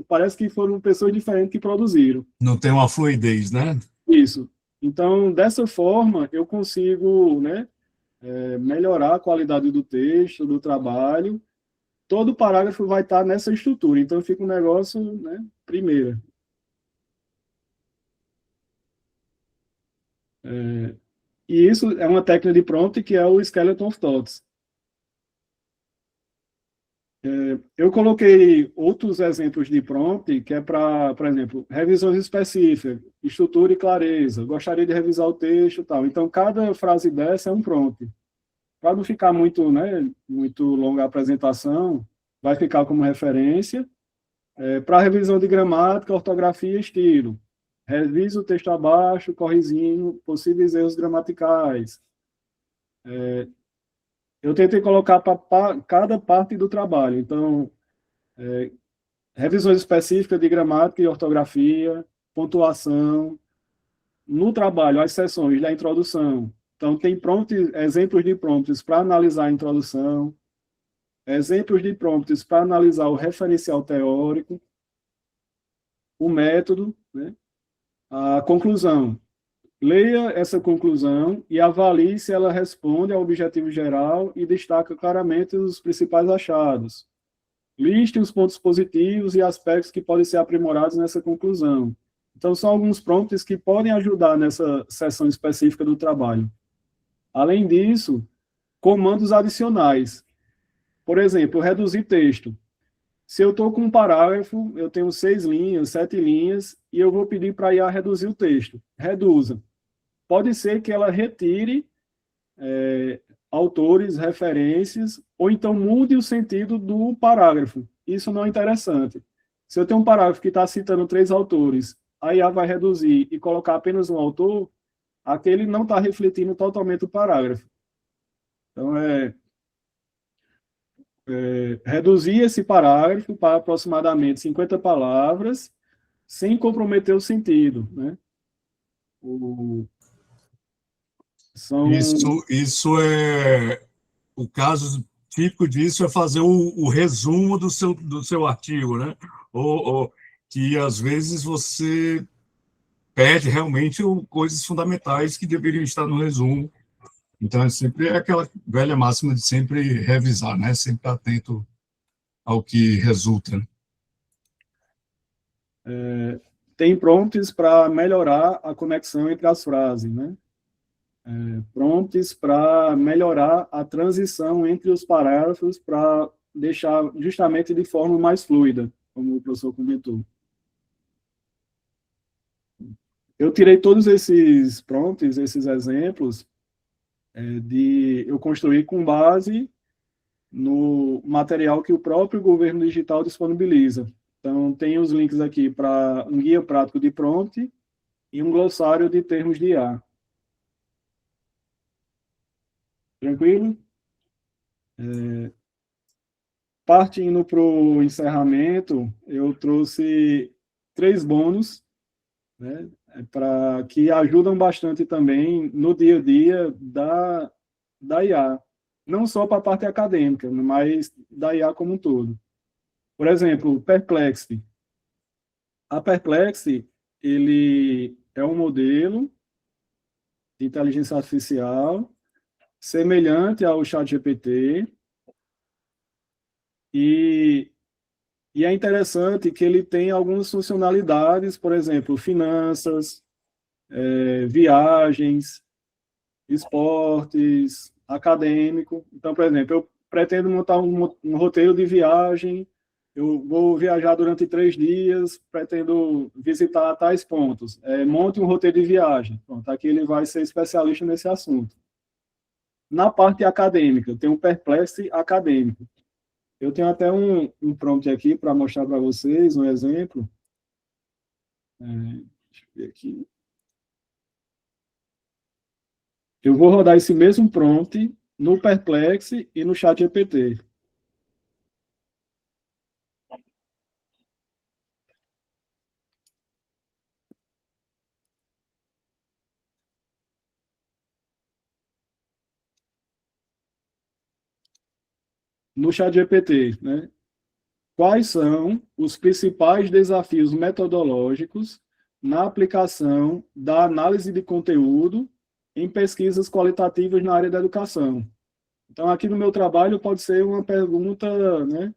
Speaker 2: parece que foram pessoas diferentes que produziram.
Speaker 1: Não tem uma fluidez, né?
Speaker 2: Isso. Então, dessa forma, eu consigo, né, melhorar a qualidade do texto, do trabalho. Todo parágrafo vai estar nessa estrutura. Então, fica um negócio, né, primeira. E isso é uma técnica de prompt que é o Skeleton of Thoughts. Eu coloquei outros exemplos de prompt, que é para, por exemplo, revisões específicas, estrutura e clareza, gostaria de revisar o texto e tal. Então, cada frase dessa é um prompt. Para não ficar muito, né, muito longa a apresentação, vai ficar como referência. Para revisão de gramática, ortografia e estilo. Revise o texto abaixo, corrigindo possíveis erros gramaticais. Eu tentei colocar para cada parte do trabalho. Então, revisões específicas de gramática e ortografia, pontuação. No trabalho, as sessões da introdução. Então, tem exemplos de prompts para analisar a introdução, exemplos de prompts para analisar o referencial teórico, o método, né? A conclusão. Leia essa conclusão e avalie se ela responde ao objetivo geral e destaca claramente os principais achados. Liste os pontos positivos e aspectos que podem ser aprimorados nessa conclusão. Então, são alguns prompts que podem ajudar nessa seção específica do trabalho. Além disso, comandos adicionais. Por exemplo, reduzir texto. Se eu estou com um parágrafo, eu tenho 6 linhas, 7 linhas, e eu vou pedir para a IA reduzir o texto. Reduza. Pode ser que ela retire autores, referências, ou então mude o sentido do parágrafo. Isso não é interessante. Se eu tenho um parágrafo que está citando 3 autores, a IA vai reduzir e colocar apenas um autor, aquele não está refletindo totalmente o parágrafo. Então, reduzir esse parágrafo para aproximadamente 50 palavras, sem comprometer o sentido, né?
Speaker 1: Isso é o caso típico disso é fazer o resumo do seu artigo, né? Ou que às vezes você perde realmente coisas fundamentais que deveriam estar no resumo. Então, é sempre aquela velha máxima de sempre revisar, né? Sempre estar atento ao que resulta.
Speaker 2: Tem prompts para melhorar a conexão entre as frases, né? Prompts para melhorar a transição entre os parágrafos para deixar justamente de forma mais fluida, como o professor comentou. Eu tirei todos esses prompts, esses exemplos, eu construí com base no material que o próprio governo digital disponibiliza. Então, tem os links aqui para um guia prático de prompt e um glossário de termos de IA. Tranquilo? Partindo para o encerramento, eu trouxe 3 bônus, né, que ajudam bastante também no dia a dia da IA. Não só para a parte acadêmica, mas da IA como um todo. Por exemplo, Perplexity. A Perplexity, ele é um modelo de inteligência artificial semelhante ao ChatGPT, e é interessante que ele tem algumas funcionalidades, por exemplo, finanças, viagens, esportes, acadêmico. Então, por exemplo, eu pretendo montar um roteiro de viagem, eu vou viajar durante 3 dias, pretendo visitar tais pontos. Monte um roteiro de viagem. Pronto, aqui ele vai ser especialista nesse assunto. Na parte acadêmica, tem um Perplexity acadêmico. Eu tenho até um prompt aqui para mostrar para vocês, um exemplo. Deixa eu ver aqui. Eu vou rodar esse mesmo prompt no Perplexity e no ChatGPT. No ChatGPT, né? Quais são os principais desafios metodológicos na aplicação da análise de conteúdo em pesquisas qualitativas na área da educação? Então, aqui no meu trabalho pode ser uma pergunta, né?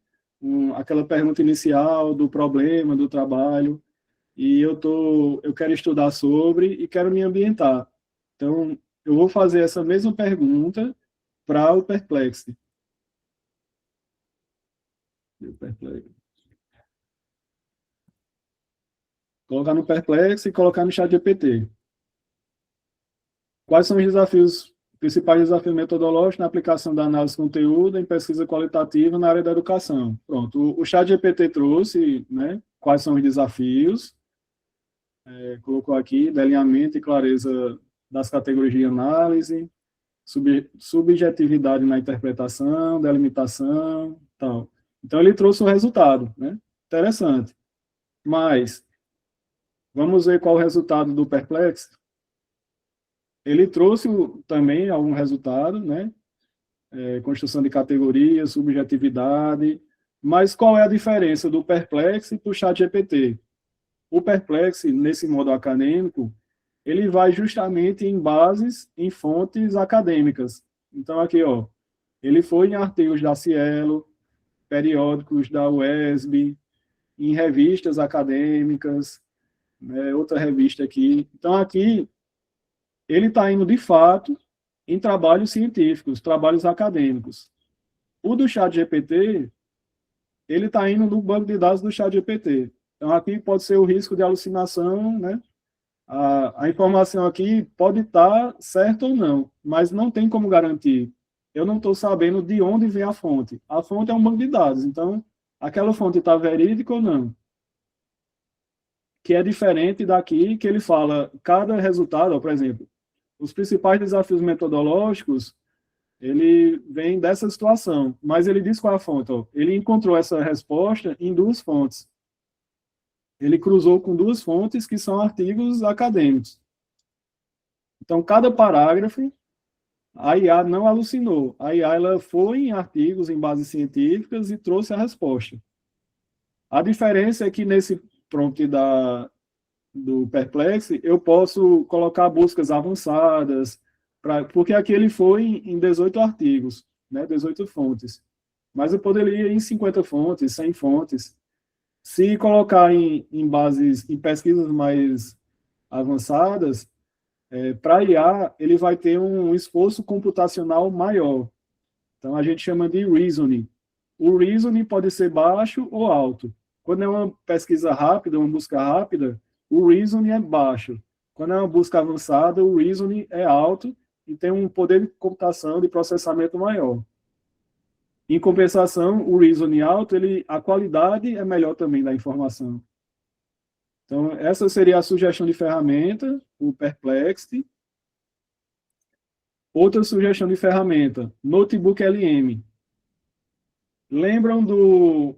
Speaker 2: Aquela pergunta inicial do problema do trabalho, e eu quero estudar sobre e quero me ambientar. Então, eu vou fazer essa mesma pergunta para o Perplexity. Colocar no Perplexity e colocar no ChatGPT. Quais são os desafios Principais desafios metodológicos na aplicação da análise de conteúdo em pesquisa qualitativa na área da educação. Pronto, o ChatGPT trouxe, né, quais são os desafios, colocou aqui, delineamento e clareza das categorias de análise, subjetividade na interpretação, delimitação, tal. Então, ele trouxe o resultado, né? Interessante. Mas, vamos ver qual o resultado do Perplexity. Ele trouxe também algum resultado, né? Construção de categorias, subjetividade, mas qual é a diferença do Perplexity para o ChatGPT? O Perplexity, nesse modo acadêmico, ele vai justamente em bases, em fontes acadêmicas. Então, aqui, ó, ele foi em artigos da Cielo, periódicos da UESB, em revistas acadêmicas, né, outra revista aqui. Então, aqui, ele está indo, de fato, em trabalhos científicos, trabalhos acadêmicos. O do ChatGPT, ele está indo no banco de dados do ChatGPT. Então, aqui pode ser o risco de alucinação, né? A informação aqui pode estar certa ou não, mas não tem como garantir. Eu não estou sabendo de onde vem a fonte. A fonte é um banco de dados, então, aquela fonte está verídica ou não. Que é diferente daqui, que ele fala, cada resultado, ó, por exemplo, os principais desafios metodológicos, ele vem dessa situação, mas ele diz qual é a fonte. Ó. Ele encontrou essa resposta em duas fontes. Ele cruzou com duas fontes que são artigos acadêmicos. Então, cada parágrafo, a IA não alucinou. A IA ela foi em artigos, em bases científicas e trouxe a resposta. A diferença é que nesse prompt do Perplexity, eu posso colocar buscas avançadas, porque aqui ele foi em 18 artigos, né, 18 fontes. Mas eu poderia ir em 50 fontes, 100 fontes. Se colocar em bases, em pesquisas mais avançadas, para IA, ele vai ter um esforço computacional maior. Então, a gente chama de reasoning. O reasoning pode ser baixo ou alto. Quando é uma pesquisa rápida, uma busca rápida, o reasoning é baixo. Quando é uma busca avançada, o reasoning é alto e tem um poder de computação, de processamento maior. Em compensação, o reasoning alto, a qualidade é melhor também da informação. Então, essa seria a sugestão de ferramenta, o Perplexity. Outra sugestão de ferramenta, Notebook LM. Lembram do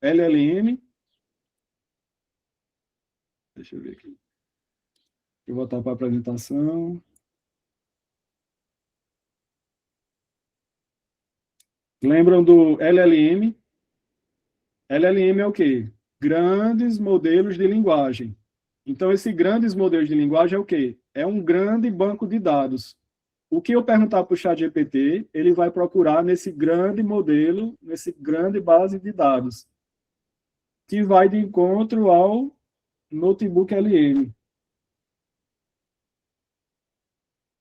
Speaker 2: LLM? Deixa eu ver aqui. Vou voltar para a apresentação. Lembram do LLM? LLM é o quê? Grandes modelos de linguagem. Então, esses grandes modelos de linguagem é o quê? É um grande banco de dados. O que eu perguntar para o ChatGPT, ele vai procurar nesse grande modelo, nesse grande base de dados, que vai de encontro ao Notebook LM.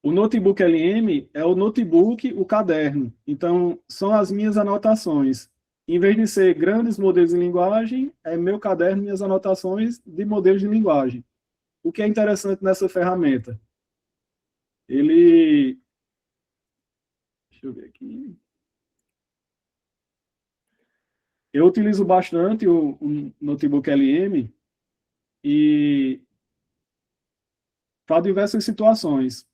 Speaker 2: O Notebook LM é o notebook, o caderno. Então, são as minhas anotações. Em vez de ser grandes modelos de linguagem, é meu caderno, minhas anotações de modelos de linguagem. O que é interessante nessa ferramenta? Deixa eu ver aqui. Eu utilizo bastante o Notebook LM e para diversas situações.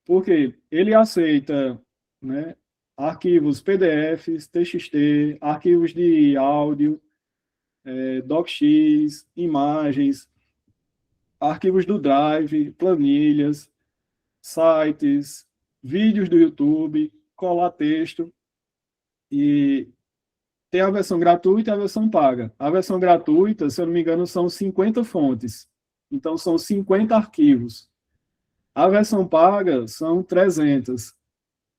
Speaker 2: Porque ele aceita, né, arquivos PDFs, TXT, arquivos de áudio, DocX, imagens, arquivos do Drive, planilhas, sites, vídeos do YouTube, colar texto. E tem a versão gratuita e a versão paga. A versão gratuita, se eu não me engano, são 50 fontes. Então, são 50 arquivos. A versão paga são 300.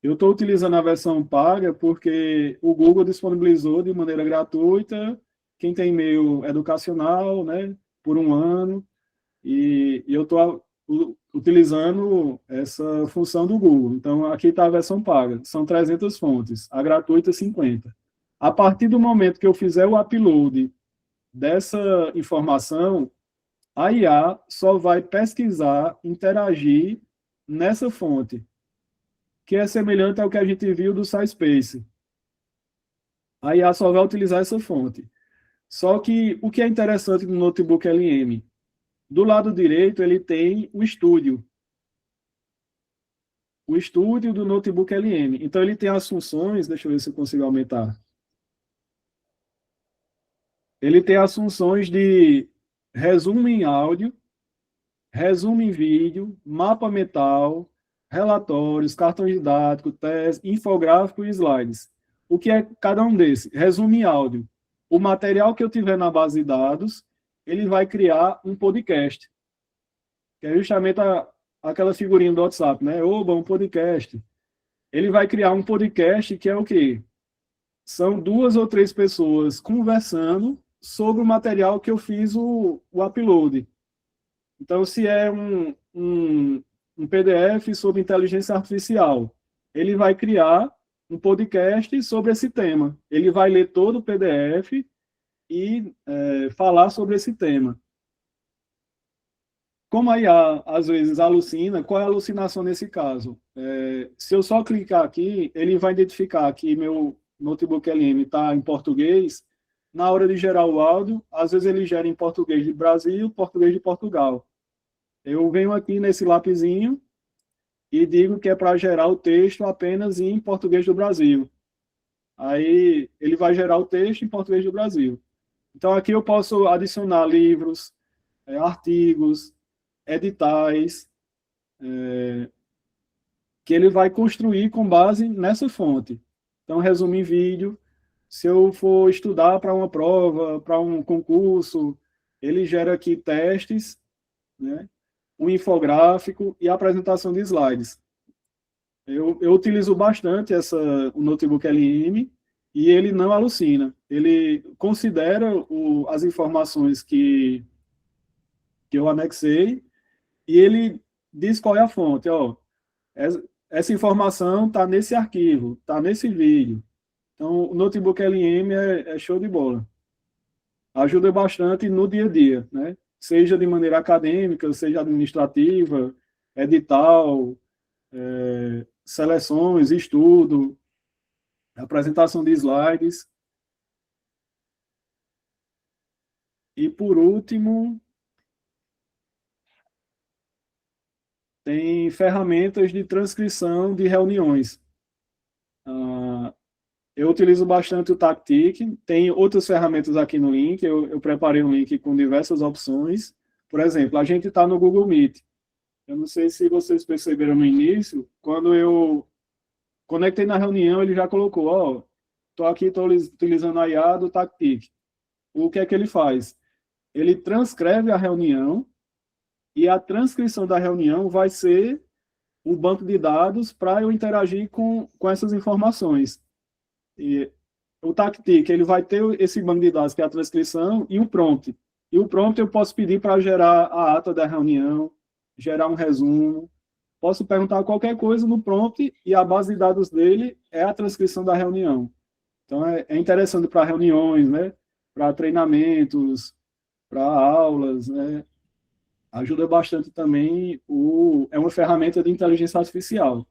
Speaker 2: Eu estou utilizando a versão paga porque o Google disponibilizou de maneira gratuita, quem tem e-mail educacional, né, por 1 ano, e eu estou utilizando essa função do Google. Então, aqui está a versão paga, são 300 fontes, a gratuita 50. A partir do momento que eu fizer o upload dessa informação, A IA só vai pesquisar, interagir nessa fonte, que é semelhante ao que a gente viu do SciSpace. A IA só vai utilizar essa fonte. Só que o que é interessante no notebook LM? Do lado direito, ele tem o estúdio. O estúdio do notebook LM. Então, ele tem as funções, deixa eu ver se eu consigo aumentar. Ele tem as funções de resumo em áudio, resumo em vídeo, mapa mental, relatórios, cartões didáticos, testes, infográfico e slides. O que é cada um desses? Resumo em áudio. O material que eu tiver na base de dados, ele vai criar um podcast, que é justamente aquela figurinha do WhatsApp, né? Oba, um podcast. Ele vai criar um podcast que é o quê? São 2 ou 3 pessoas conversando sobre o material que eu fiz o upload. Então, se é um PDF sobre inteligência artificial, ele vai criar um podcast sobre esse tema. Ele vai ler todo o PDF e falar sobre esse tema. Como a IA, às vezes, alucina, qual é a alucinação nesse caso? Se eu só clicar aqui, ele vai identificar que meu notebook LM está em português. Na hora de gerar o áudio, às vezes ele gera em português de Brasil, português de Portugal. Eu venho aqui nesse lapisinho e digo que é para gerar o texto apenas em português do Brasil. Aí ele vai gerar o texto em português do Brasil. Então aqui eu posso adicionar livros, artigos, editais, que ele vai construir com base nessa fonte. Então, resumo em vídeo. Se eu for estudar para uma prova, para um concurso, ele gera aqui testes, né? Um infográfico e a apresentação de slides. Eu utilizo bastante o notebook LM e ele não alucina. Ele considera as informações que eu anexei e ele diz qual é a fonte. Ó, essa informação está nesse arquivo, está nesse vídeo. Então, o notebook LM é show de bola. Ajuda bastante no dia a dia, né? Seja de maneira acadêmica, seja administrativa, edital, seleções, estudo, apresentação de slides. E, por último, tem ferramentas de transcrição de reuniões. Eu utilizo bastante o Tactic, tem outras ferramentas aqui no link, eu preparei um link com diversas opções. Por exemplo, a gente está no Google Meet. Eu não sei se vocês perceberam no início, quando eu conectei na reunião, ele já colocou, ó, estou aqui, estou utilizando a IA do Tactic. O que é que ele faz? Ele transcreve a reunião e a transcrição da reunião vai ser o banco de dados para eu interagir com essas informações. E o Tactic, ele vai ter esse banco de dados, que é a transcrição, e o prompt. E o prompt eu posso pedir para gerar a ata da reunião, gerar um resumo. Posso perguntar qualquer coisa no prompt e a base de dados dele é a transcrição da reunião. Então, é interessante para reuniões, né? Para treinamentos, para aulas, né? Ajuda bastante também, é uma ferramenta de inteligência artificial.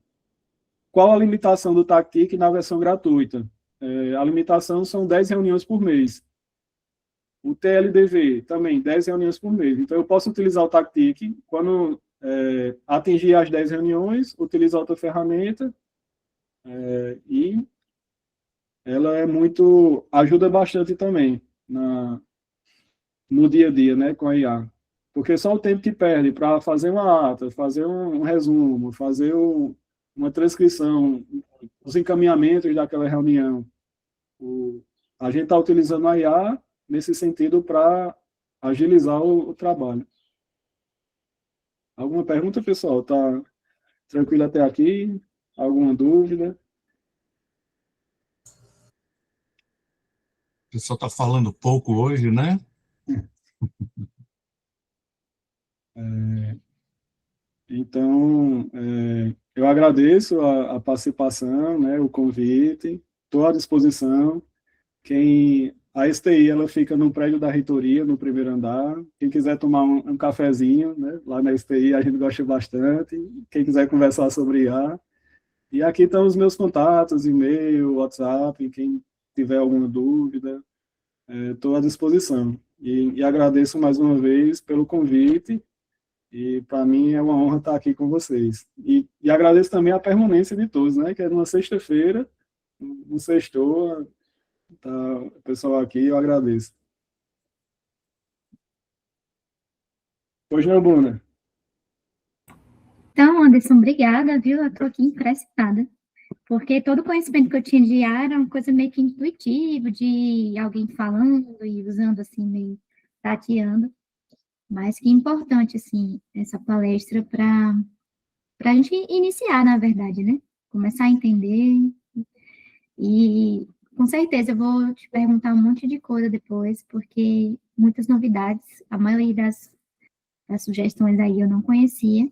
Speaker 2: Qual a limitação do Tactic na versão gratuita? A limitação são 10 reuniões por mês. O TLDV também, 10 reuniões por mês. Então, eu posso utilizar o Tactic quando atingir as 10 reuniões, utilizar outra ferramenta, e ela ajuda bastante também no dia a dia, né, com a IA. Porque só o tempo que perde para fazer uma ata, fazer um resumo, fazer uma transcrição, os encaminhamentos daquela reunião. A gente está utilizando a IA nesse sentido para agilizar o trabalho. Alguma pergunta, pessoal? Está tranquilo até aqui? Alguma dúvida?
Speaker 1: O pessoal está falando pouco hoje, né?
Speaker 2: Então, eu agradeço a participação, né, o convite, estou à disposição. Quem A STI, ela fica no prédio da reitoria, no primeiro andar. Quem quiser tomar um cafezinho, né, lá na STI, a gente gosta bastante. Quem quiser conversar sobre IA. E aqui estão os meus contatos, e-mail, WhatsApp, quem tiver alguma dúvida, estou à disposição. E agradeço mais uma vez pelo convite, e para mim é uma honra estar aqui com vocês. E agradeço também a permanência de todos, né, que é numa sexta-feira, no sextou, tá, o pessoal aqui, eu agradeço. Pois não, Bruna?
Speaker 3: Então, Anderson, obrigada, viu? Eu estou aqui impressionada, porque todo o conhecimento que eu tinha de IA era uma coisa meio que intuitivo, de alguém falando e usando assim, meio tateando, mas que importante, assim, essa palestra para a gente iniciar, na verdade, né? Começar a entender e, com certeza, eu vou te perguntar um monte de coisa depois, porque muitas novidades, a maioria das sugestões aí eu não conhecia,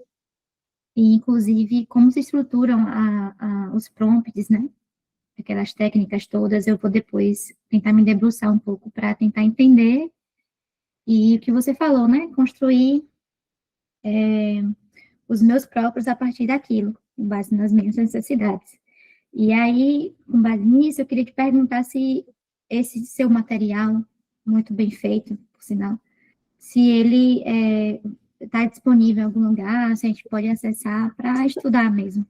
Speaker 3: e, inclusive, como se estruturam os prompts, né? Aquelas técnicas todas, eu vou depois tentar me debruçar um pouco para tentar entender, e o que você falou, né? Construir os meus próprios a partir daquilo, com base nas minhas necessidades. E aí, com base nisso, eu queria te perguntar se esse seu material, muito bem feito, por sinal, se ele está disponível em algum lugar, se a gente pode acessar para estudar mesmo.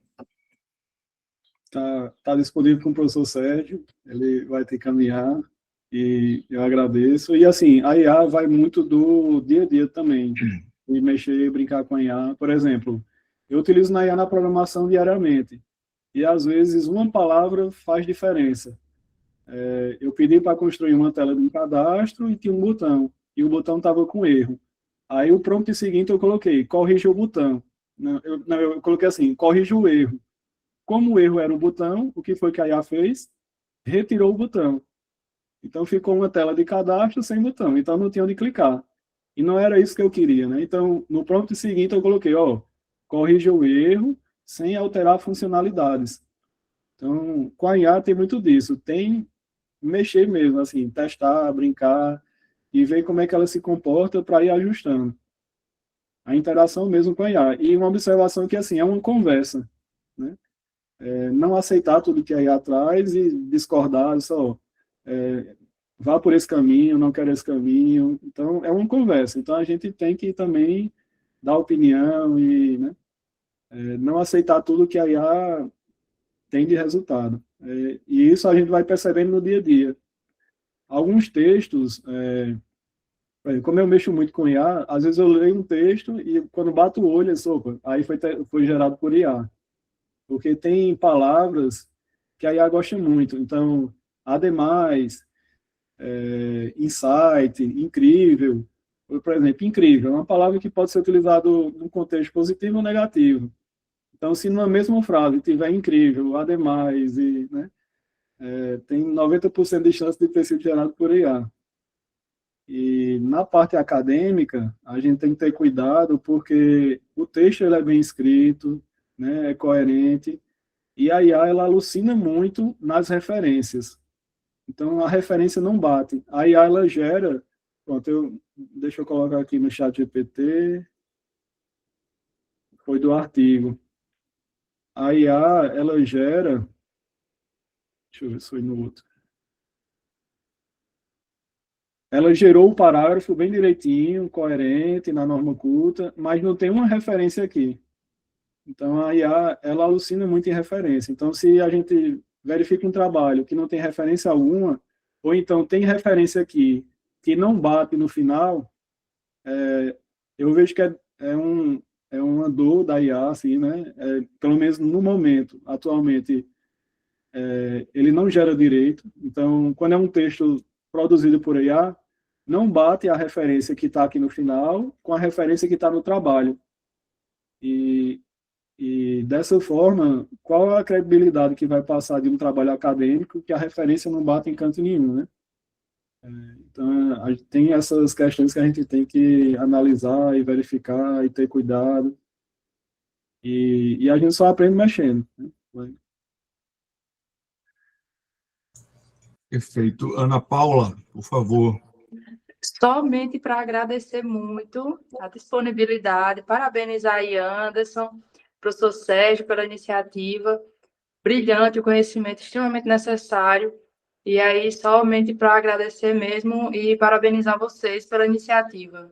Speaker 2: Tá disponível com o professor Sérgio, ele vai te encaminhar, e eu agradeço. E assim, a IA vai muito do dia a dia também, e mexer, brincar com a IA. Por exemplo, eu utilizo na IA na programação diariamente, e às vezes uma palavra faz diferença. Eu pedi para construir uma tela de um cadastro e tinha um botão, e o botão estava com erro. Aí o prompt seguinte eu coloquei, corrija o botão. Não, eu coloquei assim, corrija o erro. Como o erro era o botão, o que foi que a IA fez? Retirou o botão. Então ficou uma tela de cadastro sem botão, então não tinha onde clicar. E não era isso que eu queria, né? Então, no prompt seguinte eu coloquei, ó, corrija o erro sem alterar funcionalidades. Então, com a IA tem muito disso, tem mexer mesmo, assim, testar, brincar e ver como é que ela se comporta para ir ajustando. A interação mesmo com a IA. E uma observação que, assim, é uma conversa, né? Não aceitar tudo que a IA traz e discordar, só vá por esse caminho, não quero esse caminho. Então, é uma conversa. Então, a gente tem que também dar opinião e, né, não aceitar tudo que a IA tem de resultado. E isso a gente vai percebendo no dia a dia. Alguns textos, como eu mexo muito com IA, às vezes eu leio um texto e quando bato o olho, opa, aí foi gerado por IA. Porque tem palavras que a IA gosta muito. Então, ademais, insight, incrível. Por exemplo, incrível é uma palavra que pode ser utilizada num contexto positivo ou negativo. Então, se numa mesma frase tiver incrível, ademais, e, né, tem 90% de chance de ter sido gerado por IA. E na parte acadêmica, a gente tem que ter cuidado, porque o texto ele é bem escrito, né, é coerente, e a IA ela alucina muito nas referências. Então, a referência não bate. A IA ela gera, pronto, deixa eu colocar aqui no chat GPT, foi do artigo. A IA ela gera, deixa eu ver se foi no outro. Ela gerou o parágrafo bem direitinho, coerente, na norma culta, mas não tem uma referência aqui. Então, a IA, ela alucina muito em referência. Então, se a gente verifica um trabalho que não tem referência alguma, ou então tem referência aqui que não bate no final, eu vejo que é uma dor da IA, assim, né? Pelo menos no momento, atualmente, ele não gera direito. Então, quando é um texto produzido por IA, não bate a referência que está aqui no final com a referência que está no trabalho. E dessa forma, qual a credibilidade que vai passar de um trabalho acadêmico que a referência não bate em canto nenhum, né? Então, tem essas questões que a gente tem que analisar e verificar e ter cuidado. E a gente só aprende mexendo, né?
Speaker 1: Perfeito. Ana Paula, por favor.
Speaker 4: Somente para agradecer muito a disponibilidade, parabenizar aí Anderson, professor Sérgio pela iniciativa, brilhante, o conhecimento extremamente necessário, e aí somente para agradecer mesmo e parabenizar vocês pela iniciativa.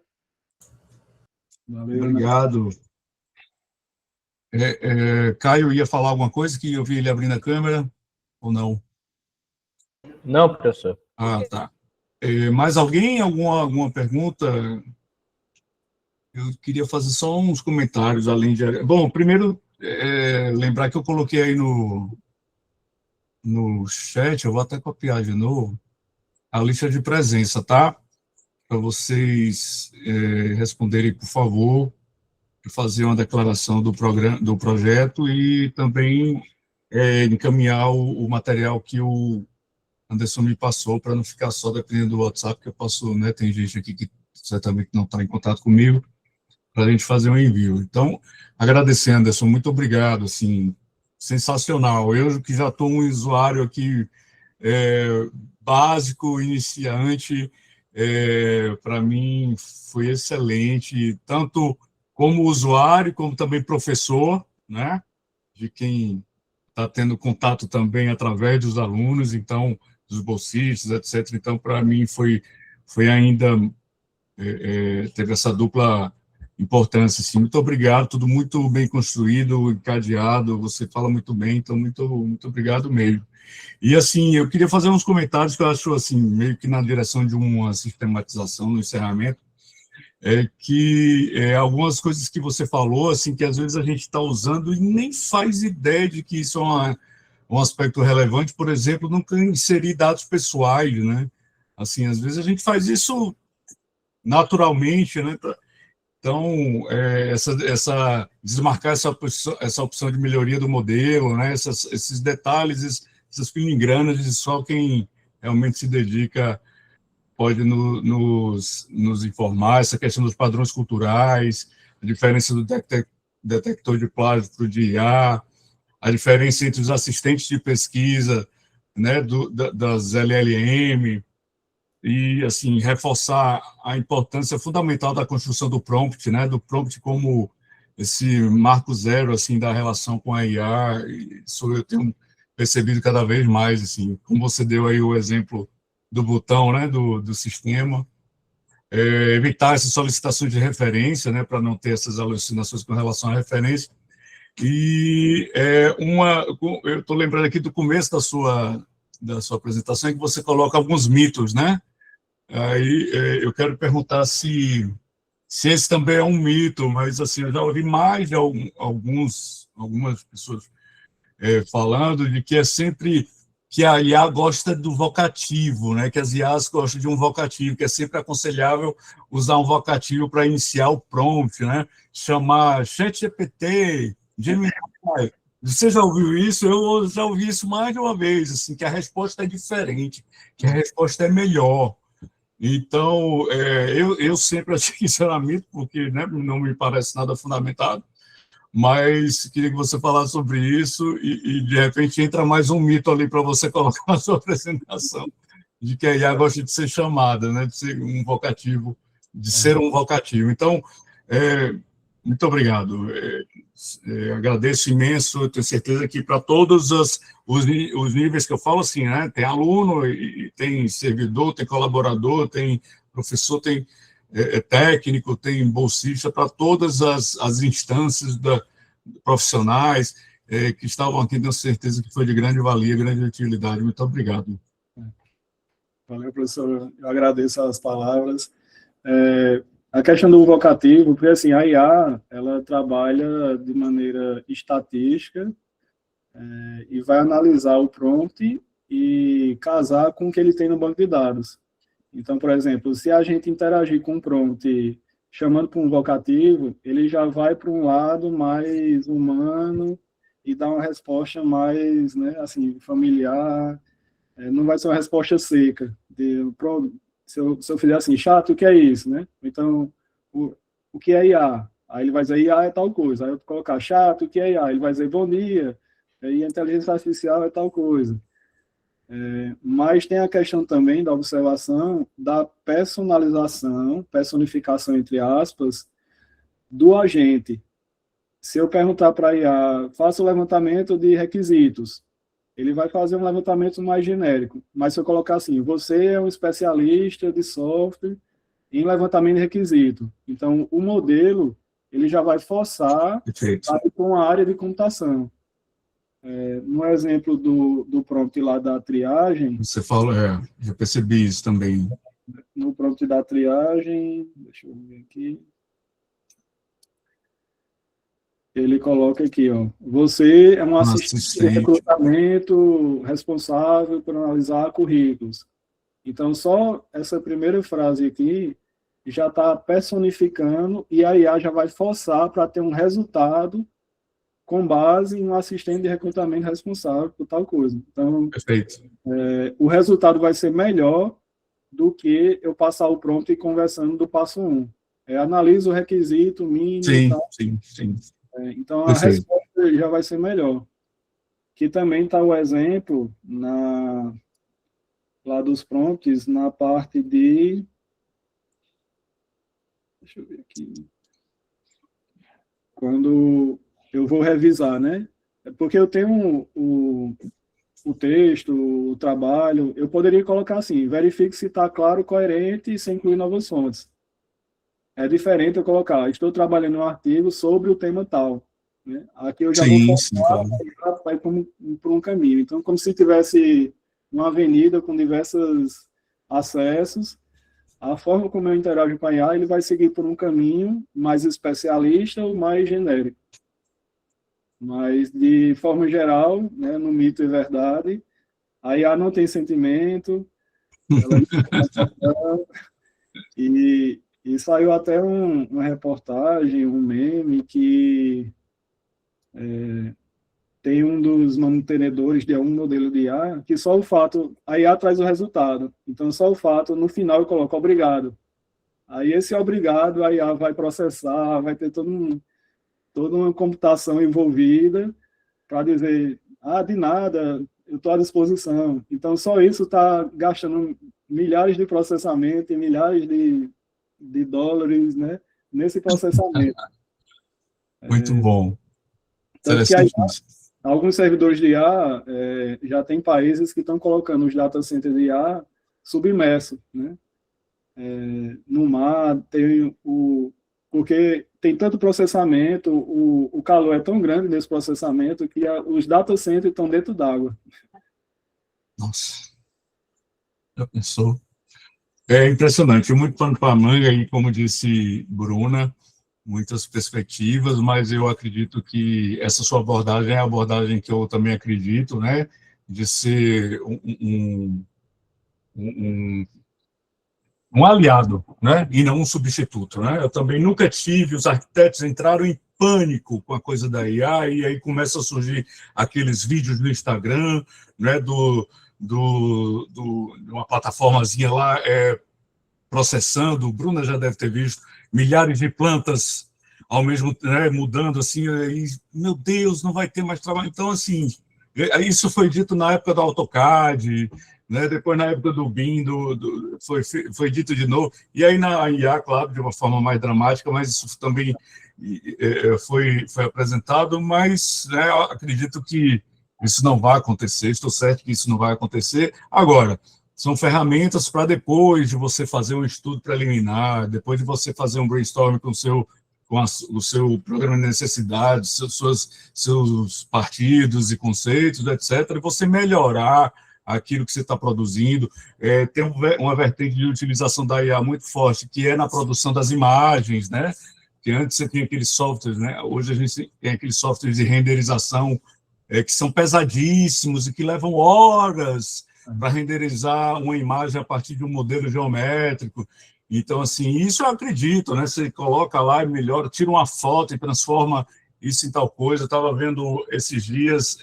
Speaker 2: Valeu,
Speaker 1: Obrigado. Caio ia falar alguma coisa que eu vi ele abrindo a câmera, ou não?
Speaker 5: Não, professor.
Speaker 1: Ah, tá. Mais alguém? Alguma pergunta? Eu queria fazer só uns comentários, além de... Bom, primeiro, lembrar que eu coloquei aí no chat, eu vou até copiar de novo, a lista de presença, tá? Para vocês responderem, por favor, fazer uma declaração do projeto e também encaminhar o material que o Anderson me passou, para não ficar só dependendo do WhatsApp, que eu posso, né, tem gente aqui que certamente não está em contato comigo, para a gente fazer um envio. Então, agradecer, Anderson, muito obrigado, assim, sensacional. Eu que já estou um usuário aqui básico, iniciante, para mim foi excelente, tanto como usuário, como também professor, né, de quem está tendo contato também através dos alunos, então, dos bolsistas, etc. Então, para mim, foi ainda, teve essa dupla importância, assim. Muito obrigado, tudo muito bem construído, encadeado, você fala muito bem, então, muito obrigado mesmo. E, assim, eu queria fazer uns comentários que eu acho, assim, meio que na direção de uma sistematização no encerramento, que algumas coisas que você falou, assim, que às vezes a gente está usando e nem faz ideia de que isso é um aspecto relevante, por exemplo, nunca inserir dados pessoais, né? Assim, às vezes a gente faz isso naturalmente, né? Então, desmarcar essa opção de melhoria do modelo, né? Esses detalhes, essas filigranas, só quem realmente se dedica pode nos informar, essa questão dos padrões culturais, a diferença do detector de plágio para o de IA, a diferença entre os assistentes de pesquisa, né, das LLM, e, assim, reforçar a importância fundamental da construção do prompt, né, do prompt como esse marco zero, assim, da relação com a IA, isso eu tenho percebido cada vez mais, assim, como você deu aí o exemplo do botão, né, do sistema, evitar essas solicitações de referência, né, para não ter essas alucinações com relação à referência. E eu estou lembrando aqui do começo da sua apresentação, em que você coloca alguns mitos, né? Aí eu quero perguntar se esse também é um mito, mas, assim, eu já ouvi mais de algumas pessoas falando de que é sempre que a IA gosta do vocativo, né? Que as IAs gostam de um vocativo, que é sempre aconselhável usar um vocativo para iniciar o prompt, né? Chamar ChatGPT, Gemini. Você já ouviu isso? Eu já ouvi isso mais de uma vez, assim, que a resposta é diferente, que a resposta é melhor. Então, eu sempre achei que isso era mito, porque, né, não me parece nada fundamentado, mas queria que você falasse sobre isso e de repente, entra mais um mito ali para você colocar na sua apresentação, de que a IA gosta de ser chamada, né, de ser um vocativo, de ser um vocativo. Então, muito obrigado. Agradeço imenso, tenho certeza que para todos os níveis que eu falo, assim, né, tem aluno, e tem servidor, tem colaborador, tem professor, tem técnico, tem bolsista, para todas as instâncias profissionais que estavam aqui, tenho certeza que foi de grande valia, grande utilidade. Muito obrigado.
Speaker 2: Valeu, professor. Eu agradeço as palavras. A questão do vocativo, porque, assim, a IA, ela trabalha de maneira estatística e vai analisar o prompt e casar com o que ele tem no banco de dados. Então, por exemplo, se a gente interagir com um prompt chamando para um vocativo, ele já vai para um lado mais humano e dá uma resposta mais, né, assim, familiar, não vai ser uma resposta seca. Se eu fizer assim, chato, o que é isso, né? Então, o que é IA? Aí ele vai dizer, IA é tal coisa. Aí eu colocar chato, o que é IA? Ele vai dizer, bom dia, e a inteligência artificial é tal coisa. Mas tem a questão também da observação da personalização, personificação, entre aspas, do agente. Se eu perguntar para a IA, faça o levantamento de requisitos, ele vai fazer um levantamento mais genérico. Mas se eu colocar assim, você é um especialista de software em levantamento de requisito. Então, o modelo, ele já vai forçar
Speaker 1: Perfeito.
Speaker 2: a ir para uma área de computação. No exemplo do prompt lá da triagem,
Speaker 1: Você fala, já percebi isso também.
Speaker 2: no prompt da triagem, deixa eu ver aqui, ele coloca aqui, ó, você é um assistente de recrutamento responsável por analisar currículos. Então, só essa primeira frase aqui já está personificando e a IA já vai forçar para ter um resultado com base em um assistente de recrutamento responsável por tal coisa. Então,
Speaker 1: Perfeito.
Speaker 2: O resultado vai ser melhor do que eu passar o prompt e conversando do passo 1. Analisa o requisito mínimo.
Speaker 1: Sim,
Speaker 2: e tal.
Speaker 1: sim.
Speaker 2: Então,
Speaker 1: Perfeito.
Speaker 2: a resposta já vai ser melhor. Que também está o exemplo lá dos prompts, na parte de... Deixa eu ver aqui. Quando eu vou revisar, né? Porque eu tenho o texto, o trabalho, eu poderia colocar assim, verifique se está claro, coerente e sem incluir novas fontes. É diferente eu colocar, estou trabalhando um artigo sobre o tema tal. Né? Aqui eu já vou
Speaker 1: claro.
Speaker 2: para ir por um caminho. Então, como se tivesse uma avenida com diversos acessos, a forma como eu interajo com a IA, ele vai seguir por um caminho mais especialista ou mais genérico. Mas, de forma geral, né, no mito e verdade, a IA não tem sentimento, ela não tem e saiu até uma reportagem, um meme, que tem um dos mantenedores de algum modelo de IA, que só o fato, a IA traz o resultado, então só o fato, no final eu coloco obrigado. Aí esse obrigado, a IA vai processar, vai ter toda uma computação envolvida para dizer, de nada, eu estou à disposição. Então, só isso está gastando milhares de processamento e milhares de dólares, né, nesse processamento.
Speaker 1: Muito bom.
Speaker 2: Tanto que alguns servidores de IA já tem países que estão colocando os data centers de IA submerso, né? No mar, porque tem tanto processamento, o calor é tão grande nesse processamento que os data centers estão dentro d'água.
Speaker 1: Nossa, já pensou? É impressionante, muito pano para manga, e como disse Bruna, muitas perspectivas, mas eu acredito que essa sua abordagem é a abordagem que eu também acredito, né, de ser um aliado, né, e não um substituto, né. Eu também nunca tive, os arquitetos entraram em pânico com a coisa da IA, e aí começa a surgir aqueles vídeos no Instagram, né, de uma plataformazinha lá, processando, Bruna já deve ter visto, milhares de plantas ao mesmo tempo, né, mudando assim, e, meu Deus, não vai ter mais trabalho. Então, assim, isso foi dito na época do AutoCAD, né, depois na época do BIM, foi dito de novo, e aí na IA, claro, de uma forma mais dramática, mas isso também foi apresentado, mas, né, acredito que isso não vai acontecer, estou certo que isso não vai acontecer. Agora, são ferramentas para depois de você fazer um estudo preliminar, depois de você fazer um brainstorming com o seu programa de necessidades, seus partidos e conceitos, etc., e você melhorar aquilo que você está produzindo. Tem uma vertente de utilização da IA muito forte, que é na produção das imagens, né? Que antes você tinha aqueles softwares, né? Hoje a gente tem aqueles softwares de renderização que são pesadíssimos e que levam horas para renderizar uma imagem a partir de um modelo geométrico. Então, assim, isso eu acredito, né? Você coloca lá e melhora, tira uma foto e transforma isso em tal coisa. Eu estava vendo esses dias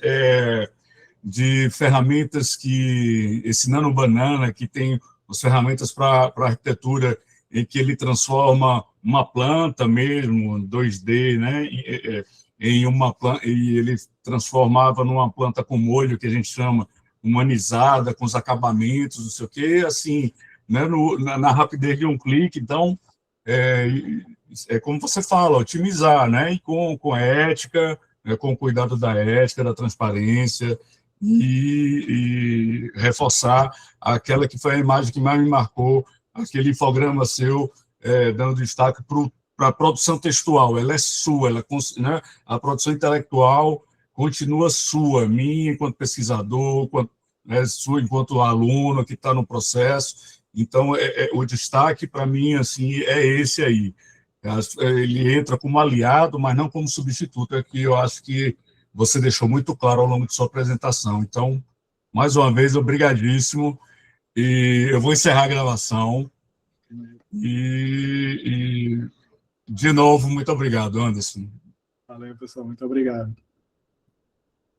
Speaker 1: de ferramentas esse Nano Banana, que tem as ferramentas para arquitetura, em que ele transforma uma planta mesmo, 2D, né? Em uma planta, e ele transformava numa planta com molho, que a gente chama, humanizada, com os acabamentos, não sei o quê, assim, né, na rapidez de um clique. Então, como você fala, otimizar, né, e com ética, né, com o cuidado da ética, da transparência, e reforçar aquela que foi a imagem que mais me marcou, aquele infograma seu, dando destaque para a produção textual. Ela é sua, né, a produção intelectual continua sua, minha enquanto pesquisador, sua enquanto aluno que está no processo. Então, o destaque para mim assim é esse aí. Ele entra como aliado, mas não como substituto, é que eu acho que você deixou muito claro ao longo de sua apresentação. Então, mais uma vez, obrigadíssimo, e eu vou encerrar a gravação. E de novo, muito obrigado, Anderson.
Speaker 2: Valeu, pessoal, muito obrigado.